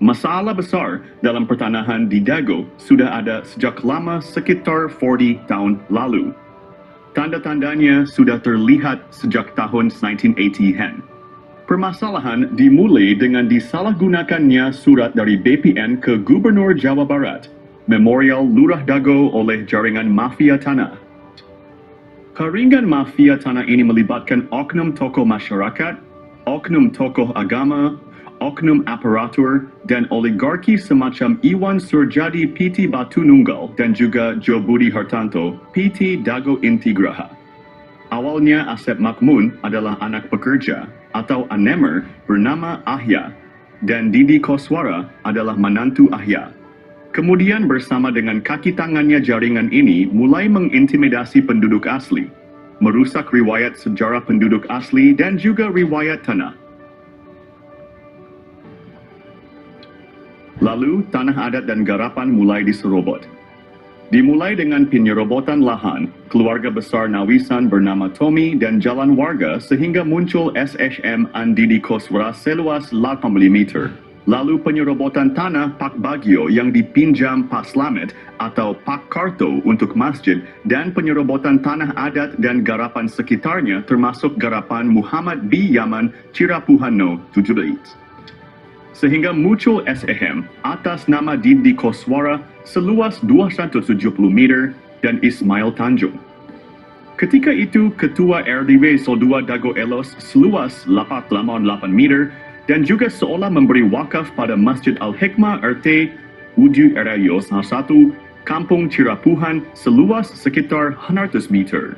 Masalah besar dalam pertanahan di Dago sudah ada sejak lama sekitar 40 tahun lalu. Tanda-tandanya sudah terlihat sejak tahun 1980-an. Permasalahan dimulai dengan disalahgunakannya surat dari BPN ke Gubernur Jawa Barat, Memorial Lurah Dago oleh jaringan mafia tanah. Jaringan mafia tanah ini melibatkan oknum tokoh masyarakat, oknum tokoh agama, oknum aparatur, dan oligarki semacam Iwan Surjadi PT Batu Nunggal dan juga Jo Budi Hartanto PT Dago Intigraha. Awalnya Asep Makmun adalah anak pekerja atau anemer bernama Ahya dan Didi Koswara adalah menantu Ahya. Kemudian bersama dengan kaki tangannya jaringan ini mulai mengintimidasi penduduk asli, merusak riwayat sejarah penduduk asli dan juga riwayat tanah. Lalu, tanah adat dan garapan mulai diserobot. Dimulai dengan penyerobotan lahan, keluarga besar Nawisan bernama Tommy dan jalan warga sehingga muncul SSM Andidi Koswara seluas 80 meter. Lalu penyerobotan tanah Pak Bagio yang dipinjam Pak Slamet atau Pak Karto untuk masjid dan penyerobotan tanah adat dan garapan sekitarnya termasuk garapan Muhammad B. Yaman Cirapuhano 17. Sehingga muncul SEM atas nama Didi Koswara seluas 270 meter dan Ismail Tanjung. Ketika itu, Ketua RDW 02 Dago Elos seluas 88 meter dan juga seolah memberi wakaf pada Masjid Al-Hikmah RT Uju Erayo 1, Kampung Cirapuhan seluas sekitar 100 meter.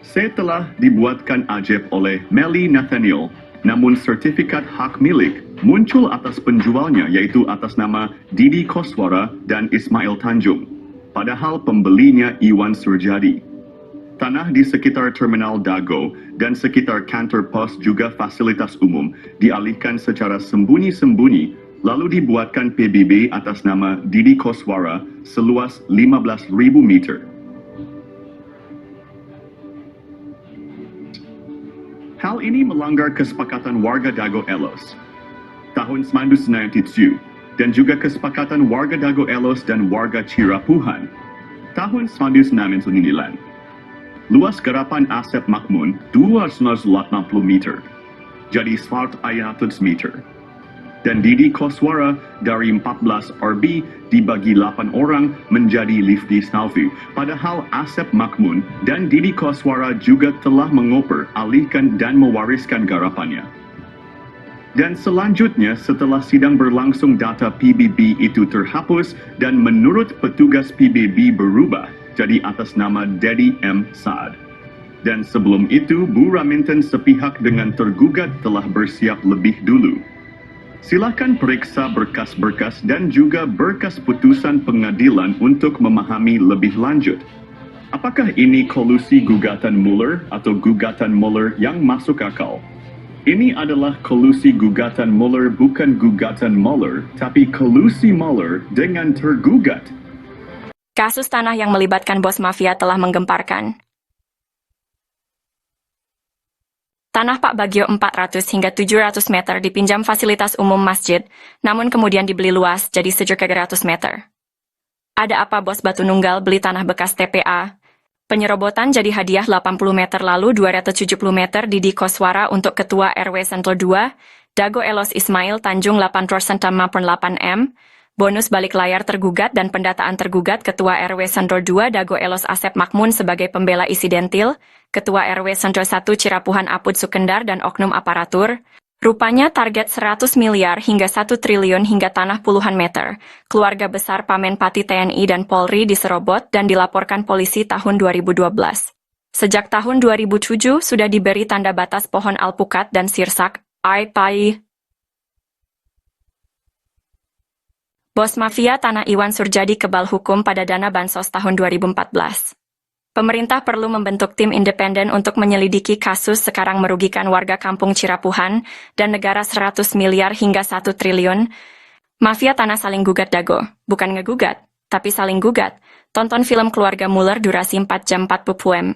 Setelah dibuatkan ajeb oleh Meli Nathaniel, namun sertifikat hak milik muncul atas penjualnya yaitu atas nama Didi Koswara dan Ismail Tanjung, padahal pembelinya Iwan Surjadi. Tanah di sekitar Terminal Dago dan sekitar kantor pos juga fasilitas umum dialihkan secara sembunyi-sembunyi lalu dibuatkan PBB atas nama Didi Koswara seluas 15.000 meter. Hal ini melanggar kesepakatan warga Dago Elos tahun 1997 dan juga kesepakatan warga Dago Elos dan warga Cirapuhan tahun 1999. Luas garapan Asep Makmun 280 meter, jadi 100 meter. Dan Didi Koswara dari 14 RB dibagi 8 orang menjadi Lifti Salvi. Padahal Asep Makmun dan Didi Koswara juga telah mengoper, alihkan dan mewariskan garapannya. Dan selanjutnya setelah sidang berlangsung data PBB itu terhapus dan menurut petugas PBB berubah jadi atas nama Dedi M. Saad. Dan sebelum itu Bu Raminten sepihak dengan tergugat telah bersiap lebih dulu. Silakan periksa berkas-berkas dan juga berkas putusan pengadilan untuk memahami lebih lanjut. Apakah ini kolusi gugatan Mueller atau gugatan Mueller yang masuk akal? Ini adalah kolusi gugatan Mueller bukan gugatan Mueller, tapi kolusi Mueller dengan tergugat. Kasus tanah yang melibatkan bos mafia telah menggemparkan. Tanah Pak Bagio 400 hingga 700 meter dipinjam fasilitas umum masjid, namun kemudian dibeli luas jadi 700 meter. Ada apa bos Batu Nunggal beli tanah bekas TPA? Penyerobotan jadi hadiah 80 meter lalu 270 meter Didi Koswara untuk Ketua RW Sentul 2, Dago Elos Ismail Tanjung 8% 8M, bonus balik layar tergugat dan pendataan tergugat Ketua RW Sentul 2 Dago Elos Asep Makmun sebagai pembela isidentil, Ketua RW Sentul 1 Cirapuhan Apud Sukendar dan oknum aparatur. Rupanya target 100 miliar hingga 1 triliun hingga tanah puluhan meter. Keluarga besar Pamenpati TNI dan Polri diserobot dan dilaporkan polisi tahun 2012. Sejak tahun 2007 sudah diberi tanda batas pohon alpukat dan sirsak, AIPAI. Bos mafia tanah Iwan Surjadi kebal hukum pada dana bansos tahun 2014. Pemerintah perlu membentuk tim independen untuk menyelidiki kasus sekarang merugikan warga kampung Cirapuhan dan negara 100 miliar hingga 1 triliun. Mafia tanah saling gugat Dago, bukan ngegugat, tapi saling gugat. Tonton film Keluarga Mueller durasi 4 jam 40 pm.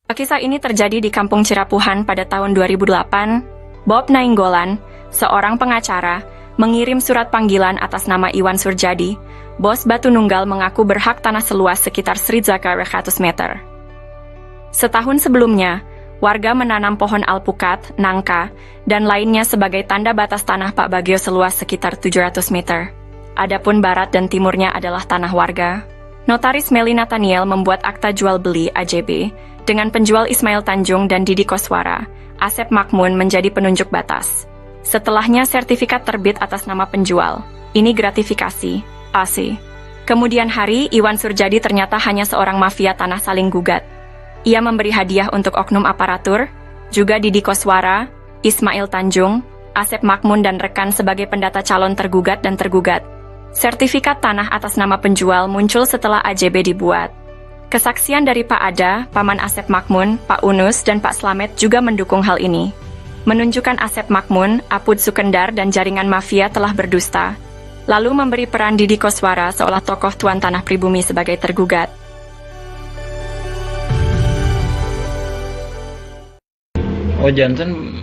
Kisah ini terjadi di Kampung Cirapuhan pada tahun 2008. Bob Nainggolan, seorang pengacara, mengirim surat panggilan atas nama Iwan Surjadi. Bos Batu Nunggal mengaku berhak tanah seluas sekitar 100 meter. Setahun sebelumnya, warga menanam pohon alpukat, nangka, dan lainnya sebagai tanda batas tanah Pak Bagio seluas sekitar 700 meter. Adapun barat dan timurnya adalah tanah warga. Notaris Meli Nathaniel membuat akta jual beli AJB dengan penjual Ismail Tanjung dan Didi Koswara. Asep Makmun menjadi penunjuk batas. Setelahnya sertifikat terbit atas nama penjual. Ini gratifikasi. AC. Kemudian hari, Iwan Surjadi ternyata hanya seorang mafia tanah saling gugat. Ia memberi hadiah untuk oknum aparatur, juga Didi Koswara, Ismail Tanjung, Asep Makmun dan rekan sebagai pendata calon tergugat dan tergugat. Sertifikat tanah atas nama penjual muncul setelah AJB dibuat. Kesaksian dari Pak Ada, Paman Asep Makmun, Pak Unus, dan Pak Slamet juga mendukung hal ini. Menunjukkan Asep Makmun, Apud Sukendar, dan jaringan mafia telah berdusta. Lalu memberi peran Didi Koswara seolah tokoh tuan tanah pribumi sebagai tergugat. Oh janten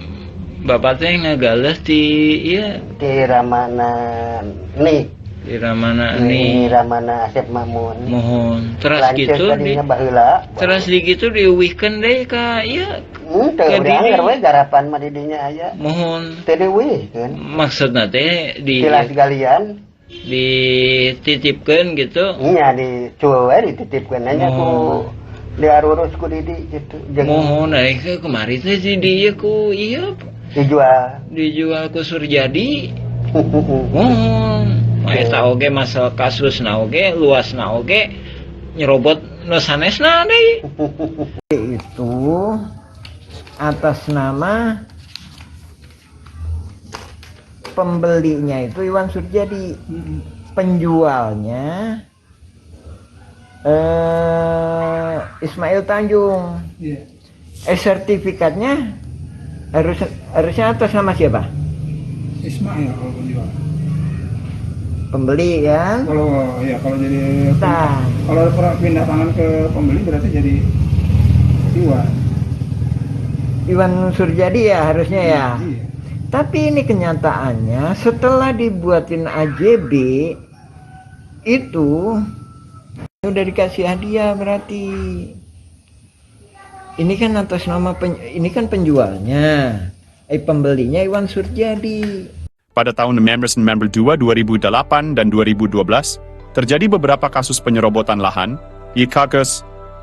bapak teh ngagales di iya di Ramana nih di Ramana di nih Ramana Asep Mamun mohon terus lanceus gitu tadinya baheula terus di gitu diuwihkeun deui ka ieu teu Ka udah diri. anggar we garapan mah di dinya aya mohon teu dieuwihkeun maksudna teh tilas galian dititipkeun gitu nya dicueul we dititipkeun nya ku diarurus ku Didi gitu jeung mohon ke kemari teh di dieu ku ieu dijual ku Surjadi mohon eta oge masalah kasusna oge luasna oge nyerobot nu sanesna deui itu atas nama pembelinya itu Iwan Surjadi, penjualnya Ismail Tanjung. Sertifikatnya harusnya atas nama siapa? Ismail kalau penjual. Pembeli kan? Kalau jadi Nah. kalau pindah tangan ke pembeli berarti jadi Iwan. Iwan Surjadi ya harusnya ya. Iya. Tapi ini kenyataannya setelah dibuatin AJB itu udah dikasih hadiah berarti. Ini kan atas nama ini kan penjualnya. Pembelinya Iwan Surjadi. Pada tahun 1992, 2008, dan 2012, terjadi beberapa kasus penyerobotan lahan.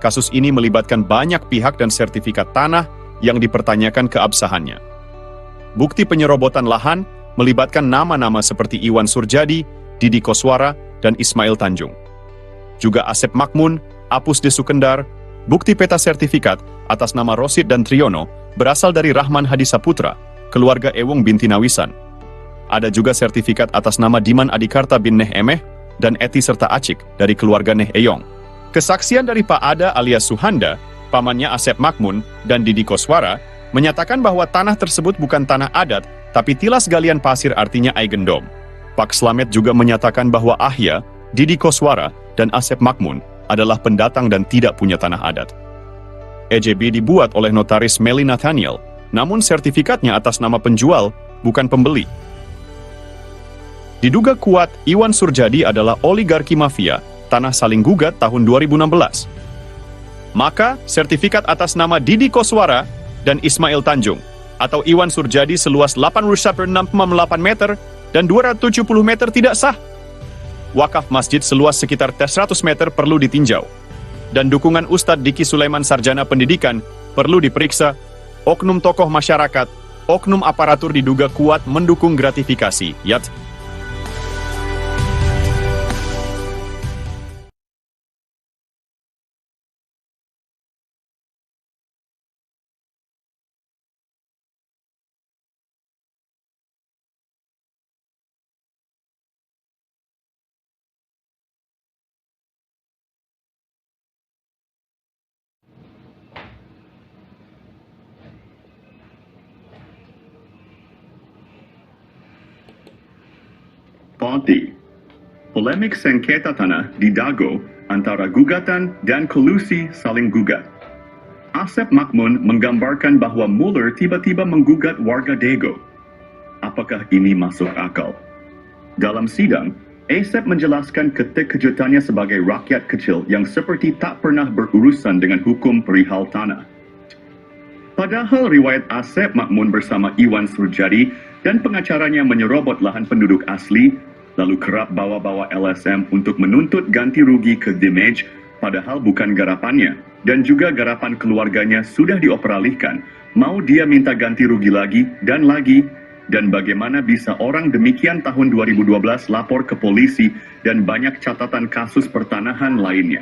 Kasus ini melibatkan banyak pihak dan sertifikat tanah yang dipertanyakan keabsahannya. Bukti penyerobotan lahan melibatkan nama-nama seperti Iwan Surjadi, Didi Koswara, dan Ismail Tanjung. Juga Asep Makmun, Apus de Sukendar. Bukti peta sertifikat atas nama Rosid dan Triono berasal dari Rahman Hadi Saputra, keluarga Ewong binti Nawisan. Ada juga sertifikat atas nama Diman Adikarta bin Neh Emeh dan Eti serta Acik dari keluarga Neh Eyong. Kesaksian dari Pak Ada alias Suhanda, pamannya Asep Makmun, dan Didi Koswara, menyatakan bahwa tanah tersebut bukan tanah adat, tapi tilas galian pasir artinya Aigendom. Pak Slamet juga menyatakan bahwa Ahya, Didi Koswara, dan Asep Makmun adalah pendatang dan tidak punya tanah adat. EJB dibuat oleh notaris Meli Nathaniel, namun sertifikatnya atas nama penjual, bukan pembeli. Diduga kuat, Iwan Surjadi adalah oligarki mafia, tanah saling gugat tahun 2016. Maka, sertifikat atas nama Didi Koswara dan Ismail Tanjung, atau Iwan Surjadi seluas 86,8 meter dan 270 meter tidak sah. Wakaf masjid seluas sekitar 100 meter perlu ditinjau. Dan dukungan Ustadz Diki Sulaiman Sarjana Pendidikan perlu diperiksa. Oknum tokoh masyarakat, oknum aparatur diduga kuat mendukung gratifikasi, yat. Parti. Polemik sengketa tanah di Dago antara gugatan dan kolusi saling gugat. Asep Makmun menggambarkan bahwa Mueller tiba-tiba menggugat warga Dago. Apakah ini masuk akal? Dalam sidang, Asep menjelaskan keterkejutannya sebagai rakyat kecil yang seperti tak pernah berurusan dengan hukum perihal tanah. Padahal riwayat Asep Makmun bersama Iwan Surjadi dan pengacaranya menyerobot lahan penduduk asli, lalu kerap bawa-bawa LSM untuk menuntut ganti rugi ke damage, padahal bukan garapannya, dan juga garapan keluarganya sudah dioperalihkan, mau dia minta ganti rugi lagi, dan bagaimana bisa orang demikian tahun 2012 lapor ke polisi dan banyak catatan kasus pertanahan lainnya.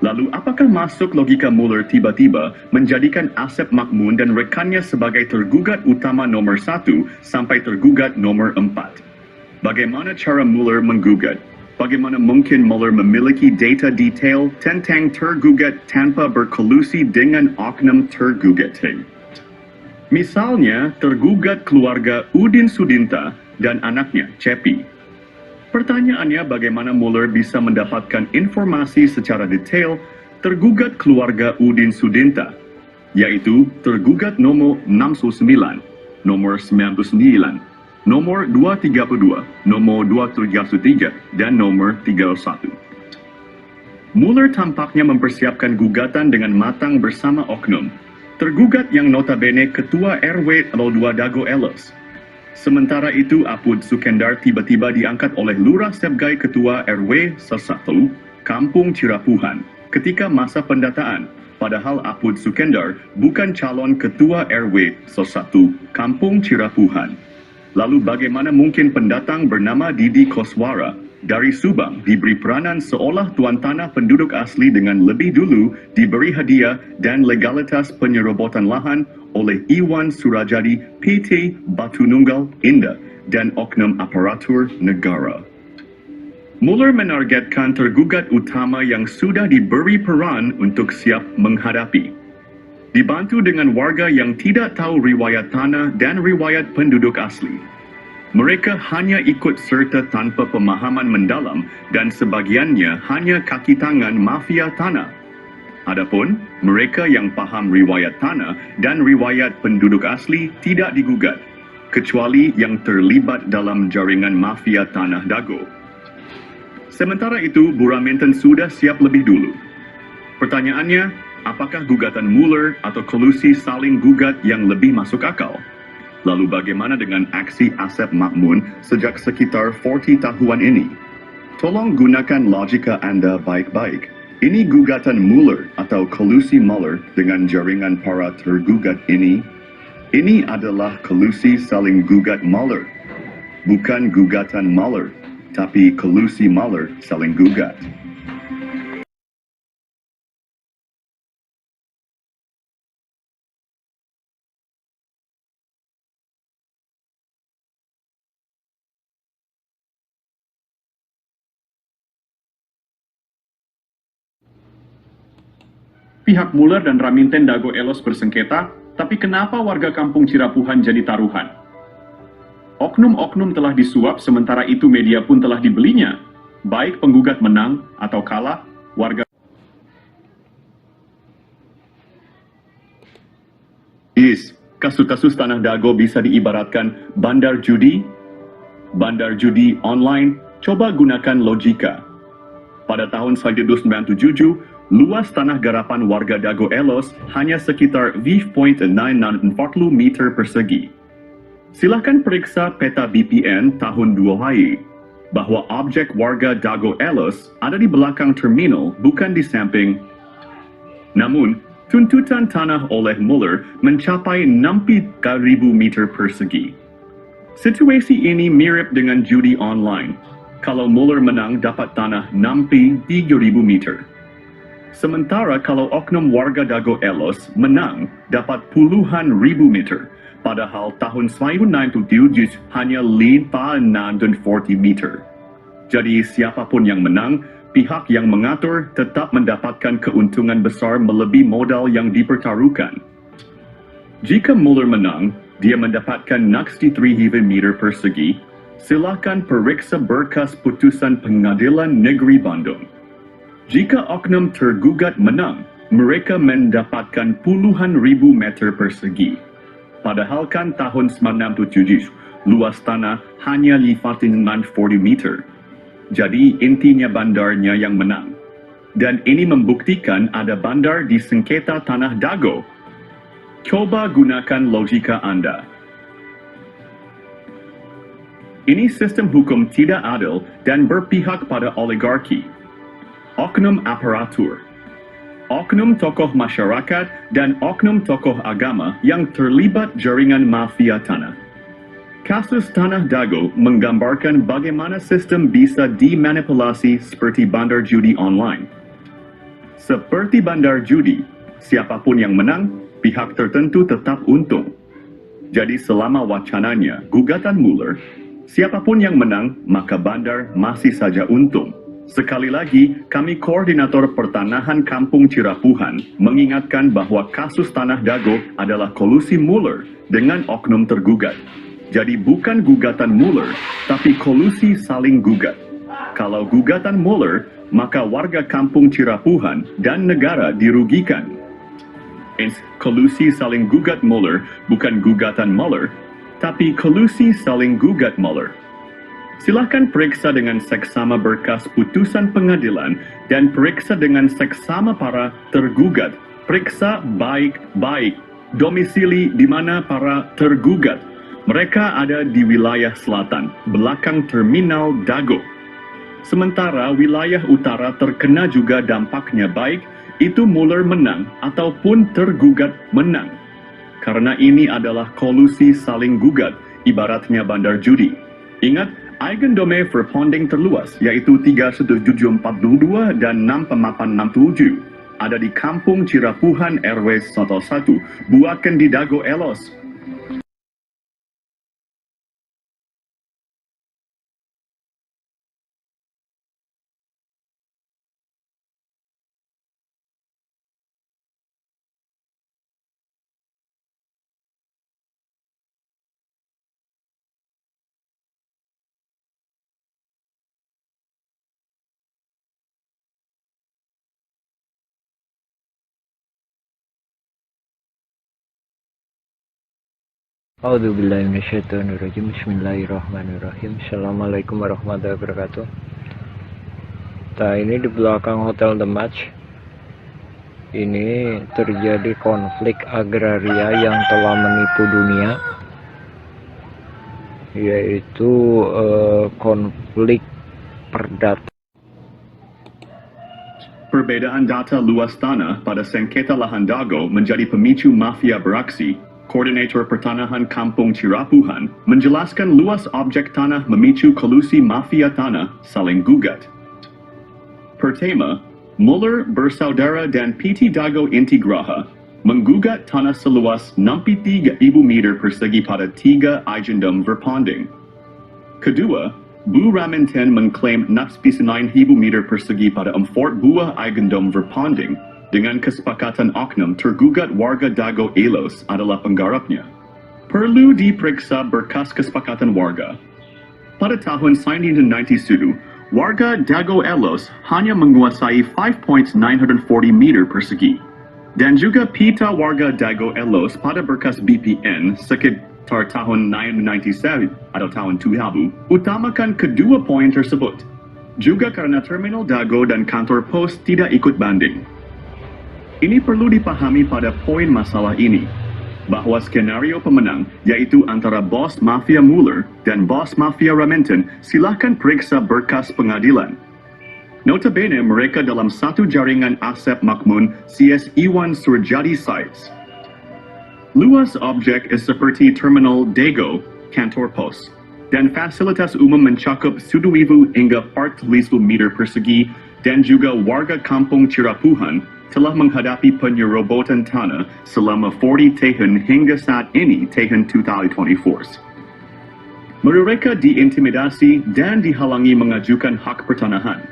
Lalu apakah masuk logika Mueller tiba-tiba menjadikan Asep Makmun dan rekannya sebagai tergugat utama nomor 1 sampai tergugat nomor 4? Bagaimana cara Mueller menggugat? Bagaimana mungkin Mueller memiliki data detail tentang tergugat tanpa berkolusi dengan oknum tergugat? Misalnya, tergugat keluarga Udin Sudinta dan anaknya, Cepi. Pertanyaannya bagaimana Mueller bisa mendapatkan informasi secara detail tergugat keluarga Udin Sudinta, yaitu tergugat nomor 69, nomor 99, nomor 232, nomor 233, dan nomor 31. Mueller tampaknya mempersiapkan gugatan dengan matang bersama oknum, tergugat yang notabene Ketua RW 02 Dago Elos. Sementara itu, Apud Sukendar tiba-tiba diangkat oleh Lurah Sebgai Ketua RW 1, Kampung Cirapuhan, ketika masa pendataan. Padahal Apud Sukendar bukan calon Ketua RW 1, Kampung Cirapuhan. Lalu bagaimana mungkin pendatang bernama Didi Koswara dari Subang diberi peranan seolah tuan tanah penduduk asli dengan lebih dulu diberi hadiah dan legalitas penyerobotan lahan oleh Iwan Surajadi PT Batu Nunggal Indah dan oknum aparatur negara. Mueller menargetkan tergugat utama yang sudah diberi peran untuk siap menghadapi. Dibantu dengan warga yang tidak tahu riwayat tanah dan riwayat penduduk asli. Mereka hanya ikut serta tanpa pemahaman mendalam dan sebagiannya hanya kaki tangan mafia tanah. Adapun mereka yang paham riwayat tanah dan riwayat penduduk asli tidak digugat, kecuali yang terlibat dalam jaringan mafia tanah Dago. Sementara itu, Buraminten sudah siap lebih dulu. Pertanyaannya, apakah gugatan Mueller atau kolusi saling gugat yang lebih masuk akal? Lalu bagaimana dengan aksi Asep Makmun sejak sekitar 40 tahun ini? Tolong gunakan logika Anda baik-baik. Ini gugatan Mueller atau kolusi Mueller dengan jaringan para tergugat ini. Ini adalah kolusi saling gugat Mueller. Bukan gugatan Mueller, tapi kolusi Mueller saling gugat. Pihak Mueller dan Raminten Dago Elos bersengketa, tapi kenapa warga kampung Cirapuhan jadi taruhan? Oknum-oknum telah disuap, sementara itu media pun telah dibelinya. Baik penggugat menang atau kalah, warga... Kasus-kasus tanah Dago bisa diibaratkan bandar judi online. Coba gunakan logika. Pada tahun 1997, luas tanah garapan warga Dago Elos hanya sekitar 5.940 meter persegi. Silakan periksa peta BPN tahun 2000 bahwa objek warga Dago Elos ada di belakang terminal, bukan di samping. Namun, tuntutan tanah oleh Mueller mencapai 60.000 meter persegi. Situasi ini mirip dengan judi online. Kalau Mueller menang dapat tanah 63.000 meter. Sementara kalau oknum warga Dago Elos menang dapat puluhan ribu meter, padahal tahun 1997 hanya 540 meter. Jadi siapapun yang menang, pihak yang mengatur tetap mendapatkan keuntungan besar melebihi modal yang dipertaruhkan. Jika Mueller menang, dia mendapatkan 63 meter persegi. Silakan periksa berkas putusan Pengadilan Negeri Bandung. Jika oknum tergugat menang, mereka mendapatkan puluhan ribu meter persegi. Padahal kan tahun 1967, luas tanah hanya 540 meter. Jadi intinya bandarnya yang menang. Dan ini membuktikan ada bandar di sengketa Tanah Dago. Coba gunakan logika Anda. Ini sistem hukum tidak adil dan berpihak pada oligarki, oknum aparatur, oknum tokoh masyarakat, dan oknum tokoh agama yang terlibat jaringan mafia tanah. Kasus Tanah Dago menggambarkan bagaimana sistem bisa dimanipulasi seperti bandar judi online. Seperti bandar judi, siapapun yang menang, pihak tertentu tetap untung. Jadi selama wacananya gugatan Mueller, siapapun yang menang, maka bandar masih saja untung. Sekali lagi, kami Koordinator Pertanahan Kampung Cirapuhan mengingatkan bahwa kasus Tanah Dago adalah kolusi Mueller dengan oknum tergugat. Jadi bukan gugatan Mueller, tapi kolusi saling gugat. Kalau gugatan Mueller, maka warga Kampung Cirapuhan dan negara dirugikan. Kolusi saling gugat Mueller bukan gugatan Mueller, tapi kolusi saling gugat Mueller. Silahkan periksa dengan seksama berkas putusan pengadilan dan periksa dengan seksama para tergugat. Periksa baik-baik domisili di mana para tergugat. Mereka ada di wilayah selatan, belakang terminal Dago. Sementara wilayah utara terkena juga dampaknya baik, itu Mueller menang ataupun tergugat menang. Karena ini adalah kolusi saling gugat, ibaratnya bandar judi. Ingat, Eigendome Verponding terluas, yaitu 3742 dan 6867. Ada di Kampung Cirapuhan RW 11, Buaken di Dago Elos. A'udzubillahi minasyaitonirrajim. Bismillahirrahmanirrahim. Assalamualaikum warahmatullahi wabarakatuh. Nah, ini di belakang Hotel The Match. Ini terjadi konflik agraria yang telah menipu dunia, yaitu konflik perdata. Perbedaan data luas tanah pada sengketa lahan Dago menjadi pemicu mafia beraksi. Koordinator Pertanahan Kampung Cirapuhan menjelaskan luas objek tanah memicu kolusi mafia tanah saling gugat. Pertama, Mueller bersaudara dan PT Dago Intigraha menggugat tanah seluas 63.000 meter persegi pada 3 Eigendom Verponding. Kedua, Bu Raminten mengklaim 69.000 meter persegi pada 4 buah Eigendom Verponding. Dengan kesepakatan oknum, tergugat warga Dago Elos adalah penggarapnya. Perlu diperiksa berkas kesepakatan warga. Pada tahun 1991, warga Dago Elos hanya menguasai 5.940 meter persegi. Dan juga pita warga Dago Elos pada berkas BPN sekitar tahun 1997 atau tahun 2000 utamakan kedua poin tersebut. Juga karena terminal Dago dan kantor pos tidak ikut banding. Ini perlu dipahami pada poin masalah ini, bahwa skenario pemenang, yaitu antara bos mafia Mueller dan bos mafia Raminten, silahkan periksa berkas pengadilan. Notabene mereka dalam satu jaringan Asep Makmun CS Iwan Surjadi sites. Luas objek seperti terminal Dago, kantor pos, dan fasilitas umum mencakup 1,000 hingga 4,000 meter persegi, dan juga warga Kampung Cirapuhan telah menghadapi penyerobotan tanah selama 40 tahun hingga saat ini tahun 2024. Mereka diintimidasi dan dihalangi mengajukan hak pertanahan.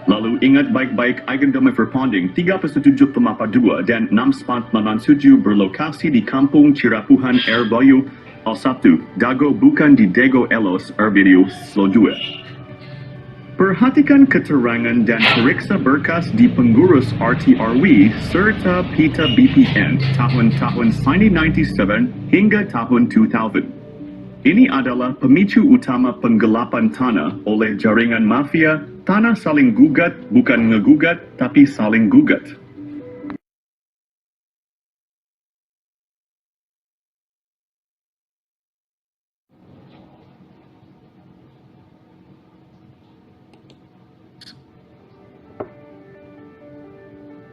Lalu ingat baik-baik Eigendom Verponding 3782 dan 6997 berlokasi di Kampung Cirapuhan Erbayu Al 1, Dago bukan di Dago Elos Erbidiu Slodue. Perhatikan keterangan dan periksa berkas di pengurus RTRW serta Pita BPN tahun-tahun 1997 hingga tahun 2000. Ini adalah pemicu utama penggelapan tanah oleh jaringan mafia. Tanah saling gugat, bukan ngegugat, tapi saling gugat.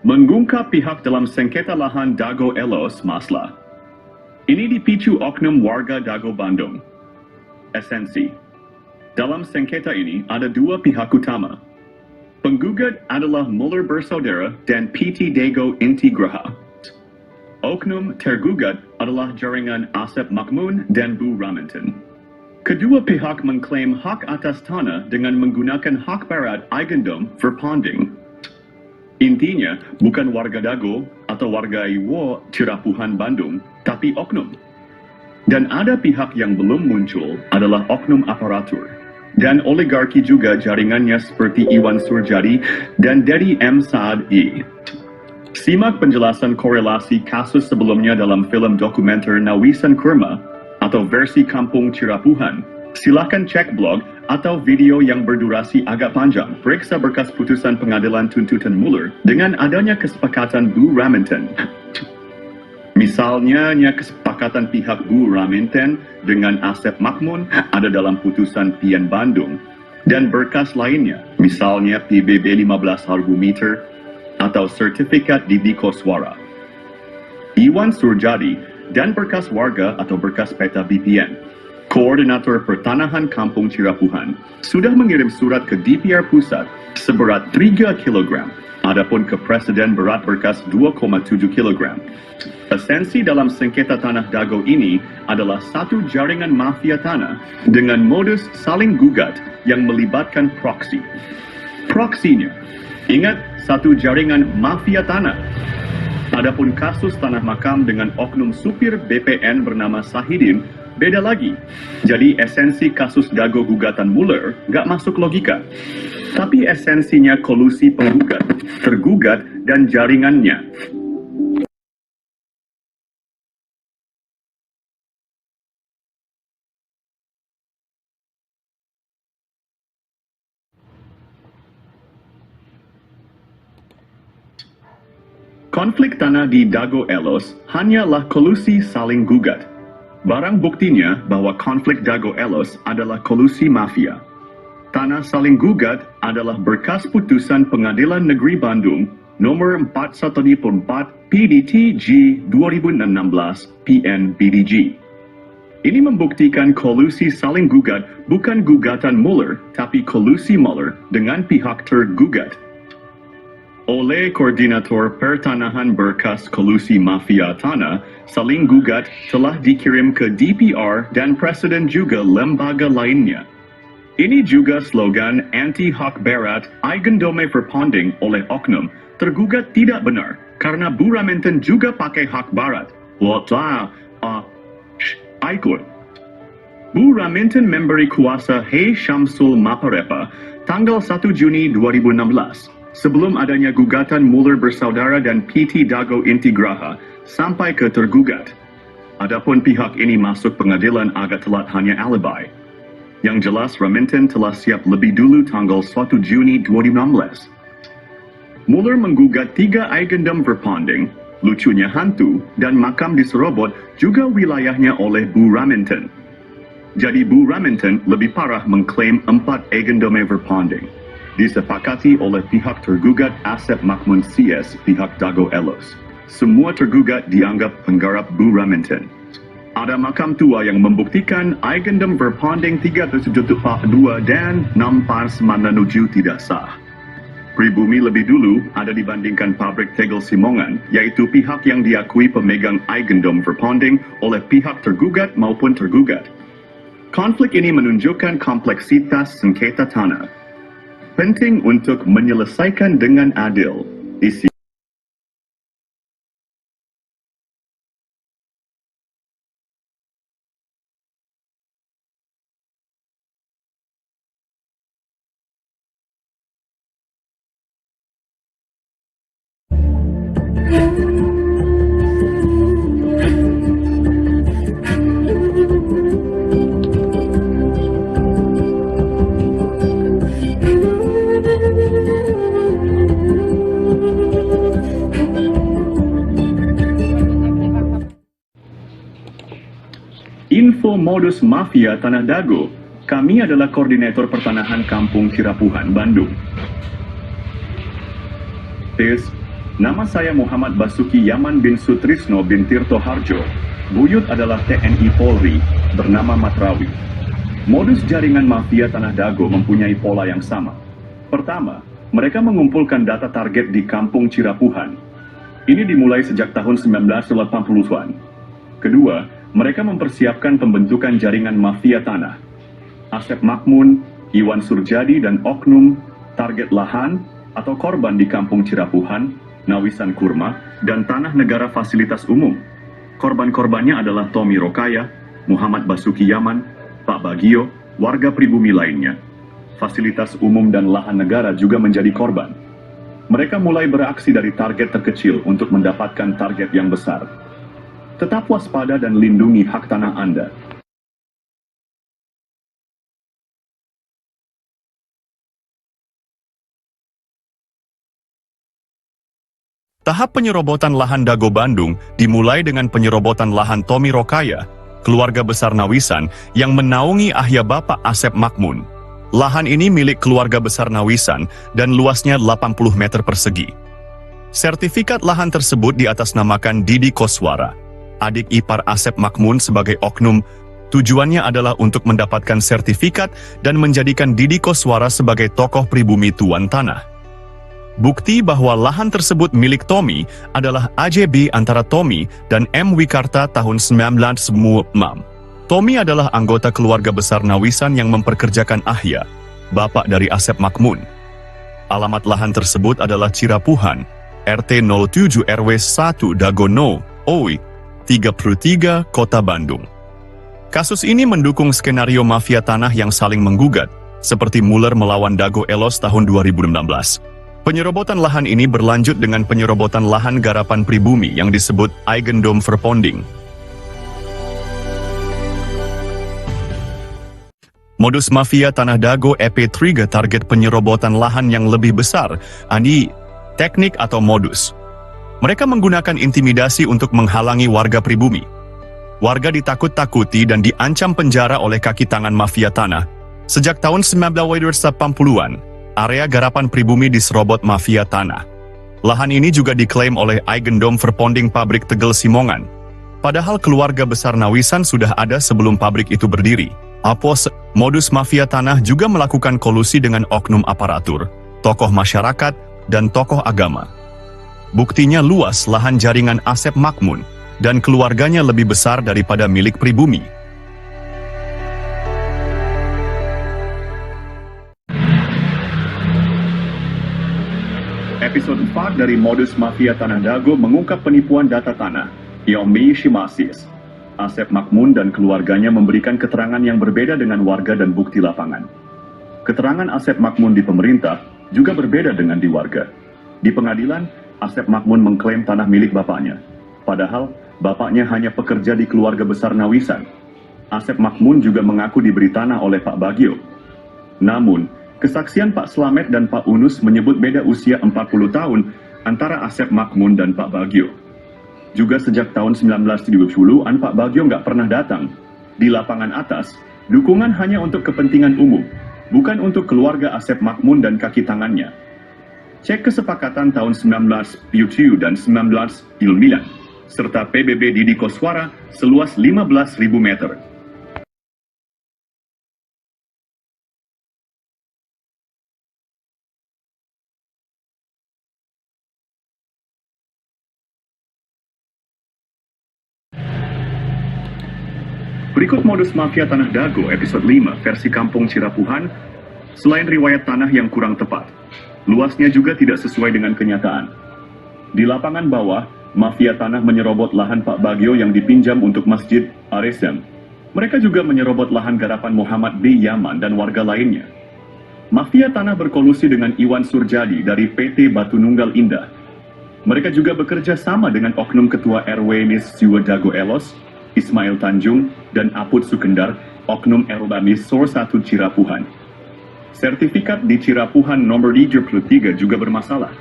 Mengungkap pihak dalam sengketa lahan Dago Elos Masla. Ini dipicu oknum warga Dago Bandung. Esensi. Dalam sengketa ini ada dua pihak utama. Penggugat adalah Muller Bersaudara dan PT Dago Intigraha. Oknum tergugat adalah jaringan Asep Makmun dan Bu Raminten. Kedua pihak mengklaim hak atas tanah dengan menggunakan hak barat Eigendom Verpanding. Intinya, bukan warga Dago atau warga Iwo Cirapuhan Bandung, tapi oknum. Dan ada pihak yang belum muncul adalah oknum aparatur. Dan oligarki juga jaringannya seperti Iwan Surjadi dan Dedi M. Saad I. Simak penjelasan korelasi kasus sebelumnya dalam film dokumenter Nawisan Kurma atau versi Kampung Cirapuhan. Silakan cek blog atau video yang berdurasi agak panjang. Periksa berkas putusan pengadilan tuntutan Muller dengan adanya kesepakatan Bu Raminten. Misalnya, kesepakatan pihak Bu Raminten dengan Asep Makmun ada dalam putusan PN Bandung. Dan berkas lainnya, misalnya PBB 15 Hargumeter atau sertifikat Didi Koswara. Iwan Surjadi dan berkas warga atau berkas peta BPN. Koordinator Pertanahan Kampung Cirapuhan sudah mengirim surat ke DPR Pusat seberat 3 kg. Adapun ke Presiden berat berkas 2,7 kg. Esensi dalam sengketa tanah Dago ini adalah satu jaringan mafia tanah dengan modus saling gugat yang melibatkan proksi. Proksinya, ingat, satu jaringan mafia tanah. Adapun kasus tanah makam dengan oknum supir BPN bernama Sahidin, beda lagi. Jadi esensi kasus Dago gugatan Muller gak masuk logika. Tapi esensinya kolusi penggugat, tergugat, dan jaringannya. Konflik tanah di Dago Elos hanyalah kolusi saling gugat. Barang buktinya bahwa konflik Dago Elos adalah kolusi mafia. Tanah saling gugat adalah berkas putusan Pengadilan Negeri Bandung nomor 414 PDT G 2016 PN BDG. Ini membuktikan kolusi saling gugat bukan gugatan Muller, tapi kolusi Muller dengan pihak tergugat. Oleh Koordinator Pertanahan berkas kolusi mafia tanah, saling gugat telah dikirim ke DPR dan Presiden juga lembaga lainnya. Ini juga slogan anti-hak barat Eigendome Verpanding oleh oknum tergugat tidak benar karena Bu Raminten juga pakai hak barat. Ikut. Bu Raminten memberi kuasa Hei Syamsul Maparepa tanggal 1 Juni 2016. Sebelum adanya gugatan Muller Bersaudara dan PT Dago Intigraha sampai ke tergugat. Adapun pihak ini masuk pengadilan agak telat hanya alibi. Yang jelas Raminten telah siap lebih dulu tanggal 1 Juni 2016. Muller menggugat 3 Eigendom Verpanding, lucunya hantu, dan makam diserobot juga wilayahnya oleh Bu Raminten. Jadi Bu Raminten lebih parah mengklaim 4 Eigendom Verpanding. Disepakati oleh pihak tergugat Asep Makmun CS pihak Dago Elos. Semua tergugat dianggap penggarap Bu Raminten. Ada makam tua yang membuktikan Eigendom Verpanding 372 dan 6 tidak sah. Pribumi lebih dulu ada dibandingkan pabrik tegel Simongan, yaitu pihak yang diakui pemegang Eigendom Verpanding oleh pihak tergugat maupun tergugat. Konflik ini menunjukkan kompleksitas sengketa tanah. Penting untuk menyelesaikan dengan adil. Info modus mafia Tanah Dago. Kami adalah koordinator pertanahan Kampung Cirapuhan, Bandung. Tes, nama saya Muhammad Basuki Yaman bin Sutrisno bin Tirto Harjo. Buyut adalah TNI Polri, bernama Matrawi. Modus jaringan mafia Tanah Dago mempunyai pola yang sama. Pertama, mereka mengumpulkan data target di Kampung Cirapuhan. Ini dimulai sejak tahun 1980-an. Kedua, mereka mempersiapkan pembentukan jaringan mafia tanah. Asep Makmun, Iwan Surjadi, dan oknum target lahan atau korban di Kampung Cirapuhan, Nawisan Kurma, dan tanah negara fasilitas umum. Korban-korbannya adalah Tommy Rokaya, Muhammad Basuki Yaman, Pak Bagio, warga pribumi lainnya. Fasilitas umum dan lahan negara juga menjadi korban. Mereka mulai beraksi dari target terkecil untuk mendapatkan target yang besar. Tetap waspada dan lindungi hak tanah Anda. Tahap penyerobotan lahan Dago Bandung dimulai dengan penyerobotan lahan Tommy Rokaya, keluarga besar Nawisan yang menaungi ayah Bapak Asep Makmun. Lahan ini milik keluarga besar Nawisan dan luasnya 80 meter persegi. Sertifikat lahan tersebut diatasnamakan Didi Koswara, adik ipar Asep Makmun sebagai oknum. Tujuannya adalah untuk mendapatkan sertifikat dan menjadikan Didi Koswara sebagai tokoh pribumi tuan tanah. Bukti bahwa lahan tersebut milik Tommy adalah AJB antara Tommy dan M. Wikarta tahun 1996. Tommy adalah anggota keluarga besar Nawisan yang memperkerjakan Ahya, bapak dari Asep Makmun. Alamat lahan tersebut adalah Cirapuhan, RT 07 RW 1 Dagono, OI, 33, Kota Bandung. Kasus ini mendukung skenario mafia tanah yang saling menggugat, seperti Muller melawan Dago Elos tahun 2016. Penyerobotan lahan ini berlanjut dengan penyerobotan lahan garapan pribumi yang disebut Eigendom Verponding. Modus mafia Tanah Dago EP3 target penyerobotan lahan yang lebih besar, ani teknik atau modus. Mereka menggunakan intimidasi untuk menghalangi warga pribumi. Warga ditakut-takuti dan diancam penjara oleh kaki tangan mafia tanah. Sejak tahun 1980-an, area garapan pribumi diserobot mafia tanah. Lahan ini juga diklaim oleh Eigendom Verponding pabrik Tegel Simongan. Padahal keluarga besar Nawisan sudah ada sebelum pabrik itu berdiri. Modus mafia tanah juga melakukan kolusi dengan oknum aparatur, tokoh masyarakat, dan tokoh agama. Buktinya luas lahan jaringan Asep Makmun, dan keluarganya lebih besar daripada milik pribumi. Episode 4 dari Modus Mafia Tanah Dago mengungkap penipuan data tanah, Yomi Shimasis. Asep Makmun dan keluarganya memberikan keterangan yang berbeda dengan warga dan bukti lapangan. Keterangan Asep Makmun di pemerintah juga berbeda dengan di warga. Di pengadilan, Asep Makmun mengklaim tanah milik bapaknya. Padahal, bapaknya hanya pekerja di keluarga besar Nawisan. Asep Makmun juga mengaku diberi tanah oleh Pak Bagio. Namun, kesaksian Pak Slamet dan Pak Unus menyebut beda usia 40 tahun antara Asep Makmun dan Pak Bagio. Juga sejak tahun 1970-an Pak Bagio nggak pernah datang. Di lapangan atas, dukungan hanya untuk kepentingan umum, bukan untuk keluarga Asep Makmun dan kaki tangannya. Cek kesepakatan tahun 1977 dan 1999, serta PBB Didi Koswara seluas 15.000 meter. Berikut modus mafia Tanah Dago episode 5 versi Kampung Cirapuhan. Selain riwayat tanah yang kurang tepat, luasnya juga tidak sesuai dengan kenyataan. Di lapangan bawah, mafia tanah menyerobot lahan Pak Bagio yang dipinjam untuk Masjid Aresem. Mereka juga menyerobot lahan garapan Muhammad B. Yaman dan warga lainnya. Mafia tanah berkolusi dengan Iwan Surjadi dari PT Batu Nunggal Indah. Mereka juga bekerja sama dengan oknum Ketua RW Nis Jiwa Dago Elos, Ismail Tanjung, dan Apud Sukendar, oknum RW Sor 1 Cirapuhan. Sertifikat di Cirapuhan nomor 33 juga bermasalah.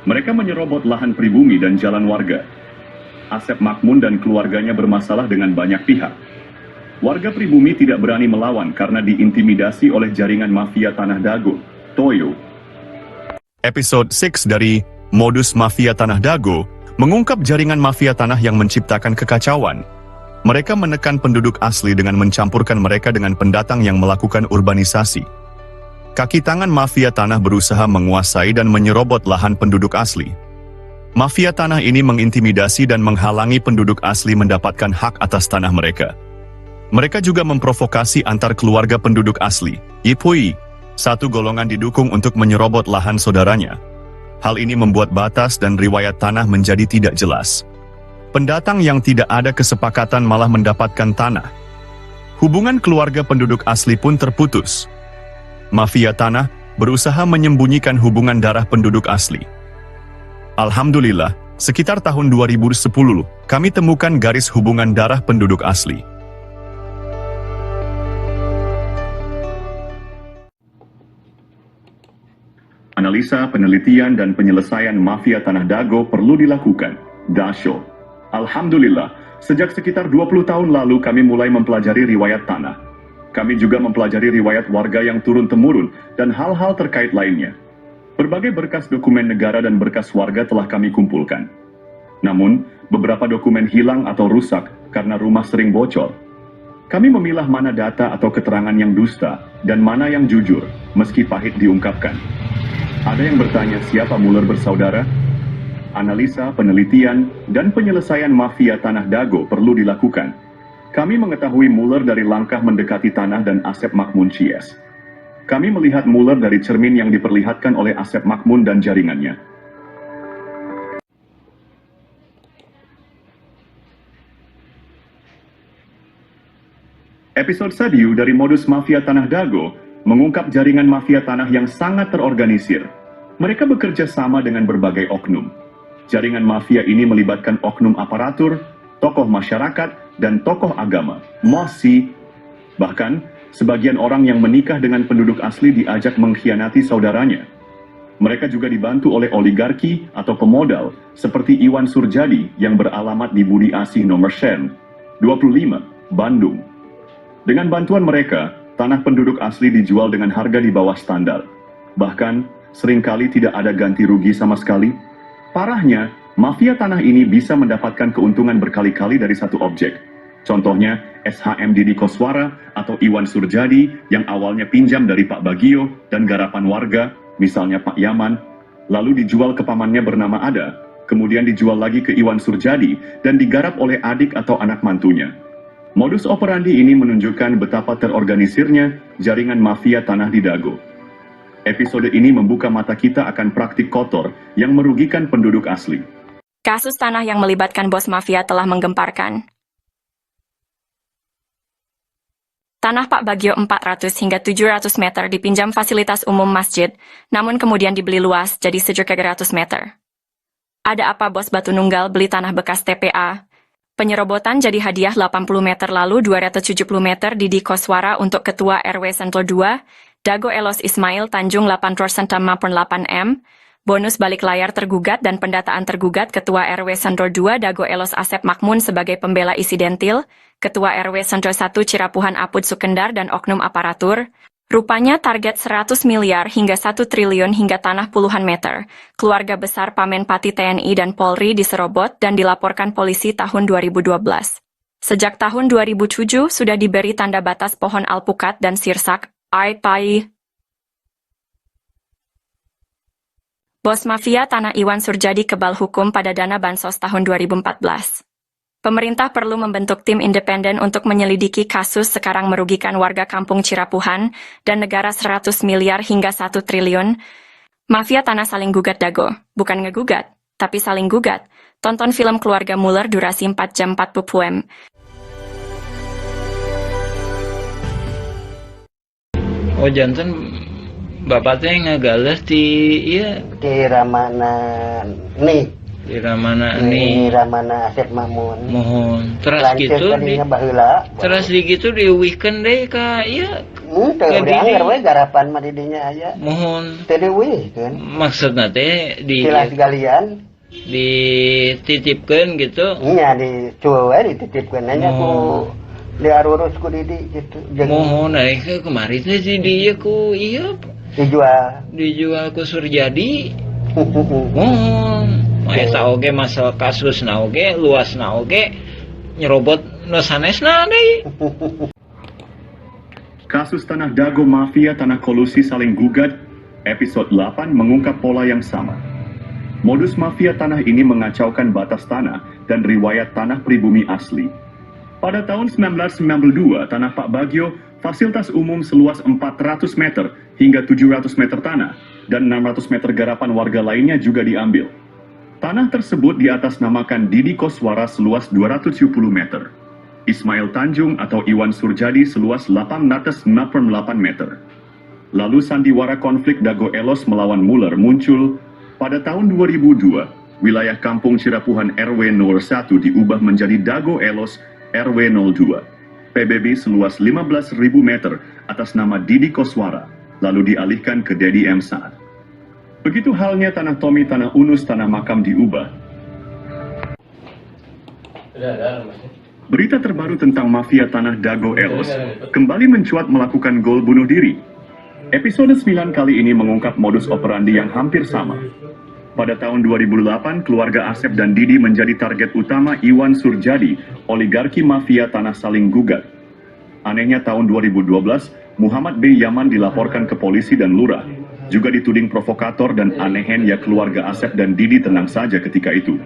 Mereka menyerobot lahan pribumi dan jalan warga. Asep Makmun dan keluarganya bermasalah dengan banyak pihak. Warga pribumi tidak berani melawan karena diintimidasi oleh jaringan mafia Tanah Dago, Toyo. Episode 6 dari Modus Mafia Tanah Dago mengungkap jaringan mafia tanah yang menciptakan kekacauan. Mereka menekan penduduk asli dengan mencampurkan mereka dengan pendatang yang melakukan urbanisasi. Kaki tangan mafia tanah berusaha menguasai dan menyerobot lahan penduduk asli. Mafia tanah ini mengintimidasi dan menghalangi penduduk asli mendapatkan hak atas tanah mereka. Mereka juga memprovokasi antar keluarga penduduk asli, Yipui, satu golongan didukung untuk menyerobot lahan saudaranya. Hal ini membuat batas dan riwayat tanah menjadi tidak jelas. Pendatang yang tidak ada kesepakatan malah mendapatkan tanah. Hubungan keluarga penduduk asli pun terputus. Mafia tanah berusaha menyembunyikan hubungan darah penduduk asli. Alhamdulillah, sekitar tahun 2010, kami temukan garis hubungan darah penduduk asli. Analisa, penelitian, dan penyelesaian mafia Tanah Dago perlu dilakukan. Dasho. Alhamdulillah, sejak sekitar 20 tahun lalu kami mulai mempelajari riwayat tanah. Kami juga mempelajari riwayat warga yang turun-temurun dan hal-hal terkait lainnya. Berbagai berkas dokumen negara dan berkas warga telah kami kumpulkan. Namun, beberapa dokumen hilang atau rusak karena rumah sering bocor. Kami memilah mana data atau keterangan yang dusta dan mana yang jujur, meski pahit diungkapkan. Ada yang bertanya siapa Muller bersaudara? Analisa, penelitian, dan penyelesaian mafia Tanah Dago perlu dilakukan. Kami mengetahui Muller dari langkah mendekati tanah dan Asep Makmun Cies. Kami melihat Muller dari cermin yang diperlihatkan oleh Asep Makmun dan jaringannya. Episode Sadiu dari Modus Mafia Tanah Dago mengungkap jaringan mafia tanah yang sangat terorganisir. Mereka bekerja sama dengan berbagai oknum. Jaringan mafia ini melibatkan oknum aparatur, tokoh masyarakat, dan tokoh agama, mosi. Bahkan, sebagian orang yang menikah dengan penduduk asli diajak mengkhianati saudaranya. Mereka juga dibantu oleh oligarki atau pemodal, seperti Iwan Surjadi yang beralamat di Budi Asih nomor 25, Bandung. Dengan bantuan mereka, tanah penduduk asli dijual dengan harga di bawah standar. Bahkan, seringkali tidak ada ganti rugi sama sekali. Parahnya, mafia tanah ini bisa mendapatkan keuntungan berkali-kali dari satu objek. Contohnya, SHM Didi Koswara atau Iwan Surjadi yang awalnya pinjam dari Pak Bagio dan garapan warga, misalnya Pak Yaman, lalu dijual ke pamannya bernama Ada, kemudian dijual lagi ke Iwan Surjadi dan digarap oleh adik atau anak mantunya. Modus operandi ini menunjukkan betapa terorganisirnya jaringan mafia tanah di Dago. Episode ini membuka mata kita akan praktik kotor yang merugikan penduduk asli. Kasus tanah yang melibatkan bos mafia telah menggemparkan. Tanah Pak Bagio 400 hingga 700 meter dipinjam fasilitas umum masjid, namun kemudian dibeli luas jadi 700 meter. Ada apa bos Batu Nunggal beli tanah bekas TPA? Penyerobotan jadi hadiah 80 meter lalu 270 meter Didi Koswara untuk Ketua RW Sentul 2, Dago Elos Ismail Tanjung 8% 8M, bonus balik layar tergugat dan pendataan tergugat Ketua RW Sentul 2 Dago Elos Asep Makmun sebagai pembela isidentil, Ketua RW Sentul 1 Cirapuhan Apud Sukendar dan oknum aparatur. Rupanya target 100 miliar hingga 1 triliun hingga tanah puluhan meter. Keluarga besar Pamenpati TNI dan Polri diserobot dan dilaporkan polisi tahun 2012. Sejak tahun 2007 sudah diberi tanda batas pohon alpukat dan sirsak, Aipai. Bos mafia tanah Iwan Surjadi kebal hukum pada dana bansos tahun 2014. Pemerintah perlu membentuk tim independen untuk menyelidiki kasus sekarang merugikan warga kampung Cirapuhan dan negara 100 miliar hingga 1 triliun. Mafia tanah saling gugat Dago, bukan ngegugat, tapi saling gugat. Tonton film Keluarga Muller durasi 4 jam 40 poem. Oh janten bapaknya ngegales di iya Di Ramanan nih Iramana Ini nih Ramana Asep Mamun. mohon terus Lanceuk gitu tadinya baheula. terus di gitu diuwihkeun deui ka ieu Teu Jadi udah anggar di- we garapan mah di dinya aya. mohon Teu dieuwihkeun. maksudna teh Silas galian dititipkeun gitu nya di cuwe dititipkeun nya ku diarurus ku Didi gitu. Jeung mohon ke kemari teh di dieu ku ieu dijual. dijual ku Surjadi mohon eta oge masalah kasusna oge luasna oge nyerobot nu sanesna deui Kasus Tanah Dago Mafia Tanah Kolusi Saling Gugat, episode 8 mengungkap pola yang sama. Modus mafia tanah ini mengacaukan batas tanah dan riwayat tanah pribumi asli. Pada tahun 1992, Tanah Pak Bagio, fasilitas umum seluas 400 meter hingga 700 meter tanah dan 600 meter garapan warga lainnya juga diambil. Tanah tersebut diatasnamakan Didi Koswara seluas 270 meter. Ismail Tanjung atau Iwan Surjadi seluas 898 meter. Lalu sandiwara konflik Dago Elos melawan Muller muncul pada tahun 2002. Wilayah Kampung Cirapuhan RW 01 diubah menjadi Dago Elos RW 02. PBB seluas 15.000 meter atas nama Didi Koswara, lalu dialihkan ke Dedi M. Saad. Begitu halnya Tanah Tomi, Tanah Unus, Tanah Makam diubah. Berita terbaru tentang mafia tanah Dago Elos kembali mencuat melakukan gol bunuh diri. Episode 9 kali ini mengungkap modus operandi yang hampir sama. Pada tahun 2008, keluarga Asep dan Didi menjadi target utama Iwan Surjadi, oligarki mafia tanah Saling Gugat. Anehnya tahun 2012, Muhammad B. Yaman dilaporkan ke polisi dan lurah. Juga dituding provokator dan anehen ya keluarga Asep dan Didi tenang saja ketika itu.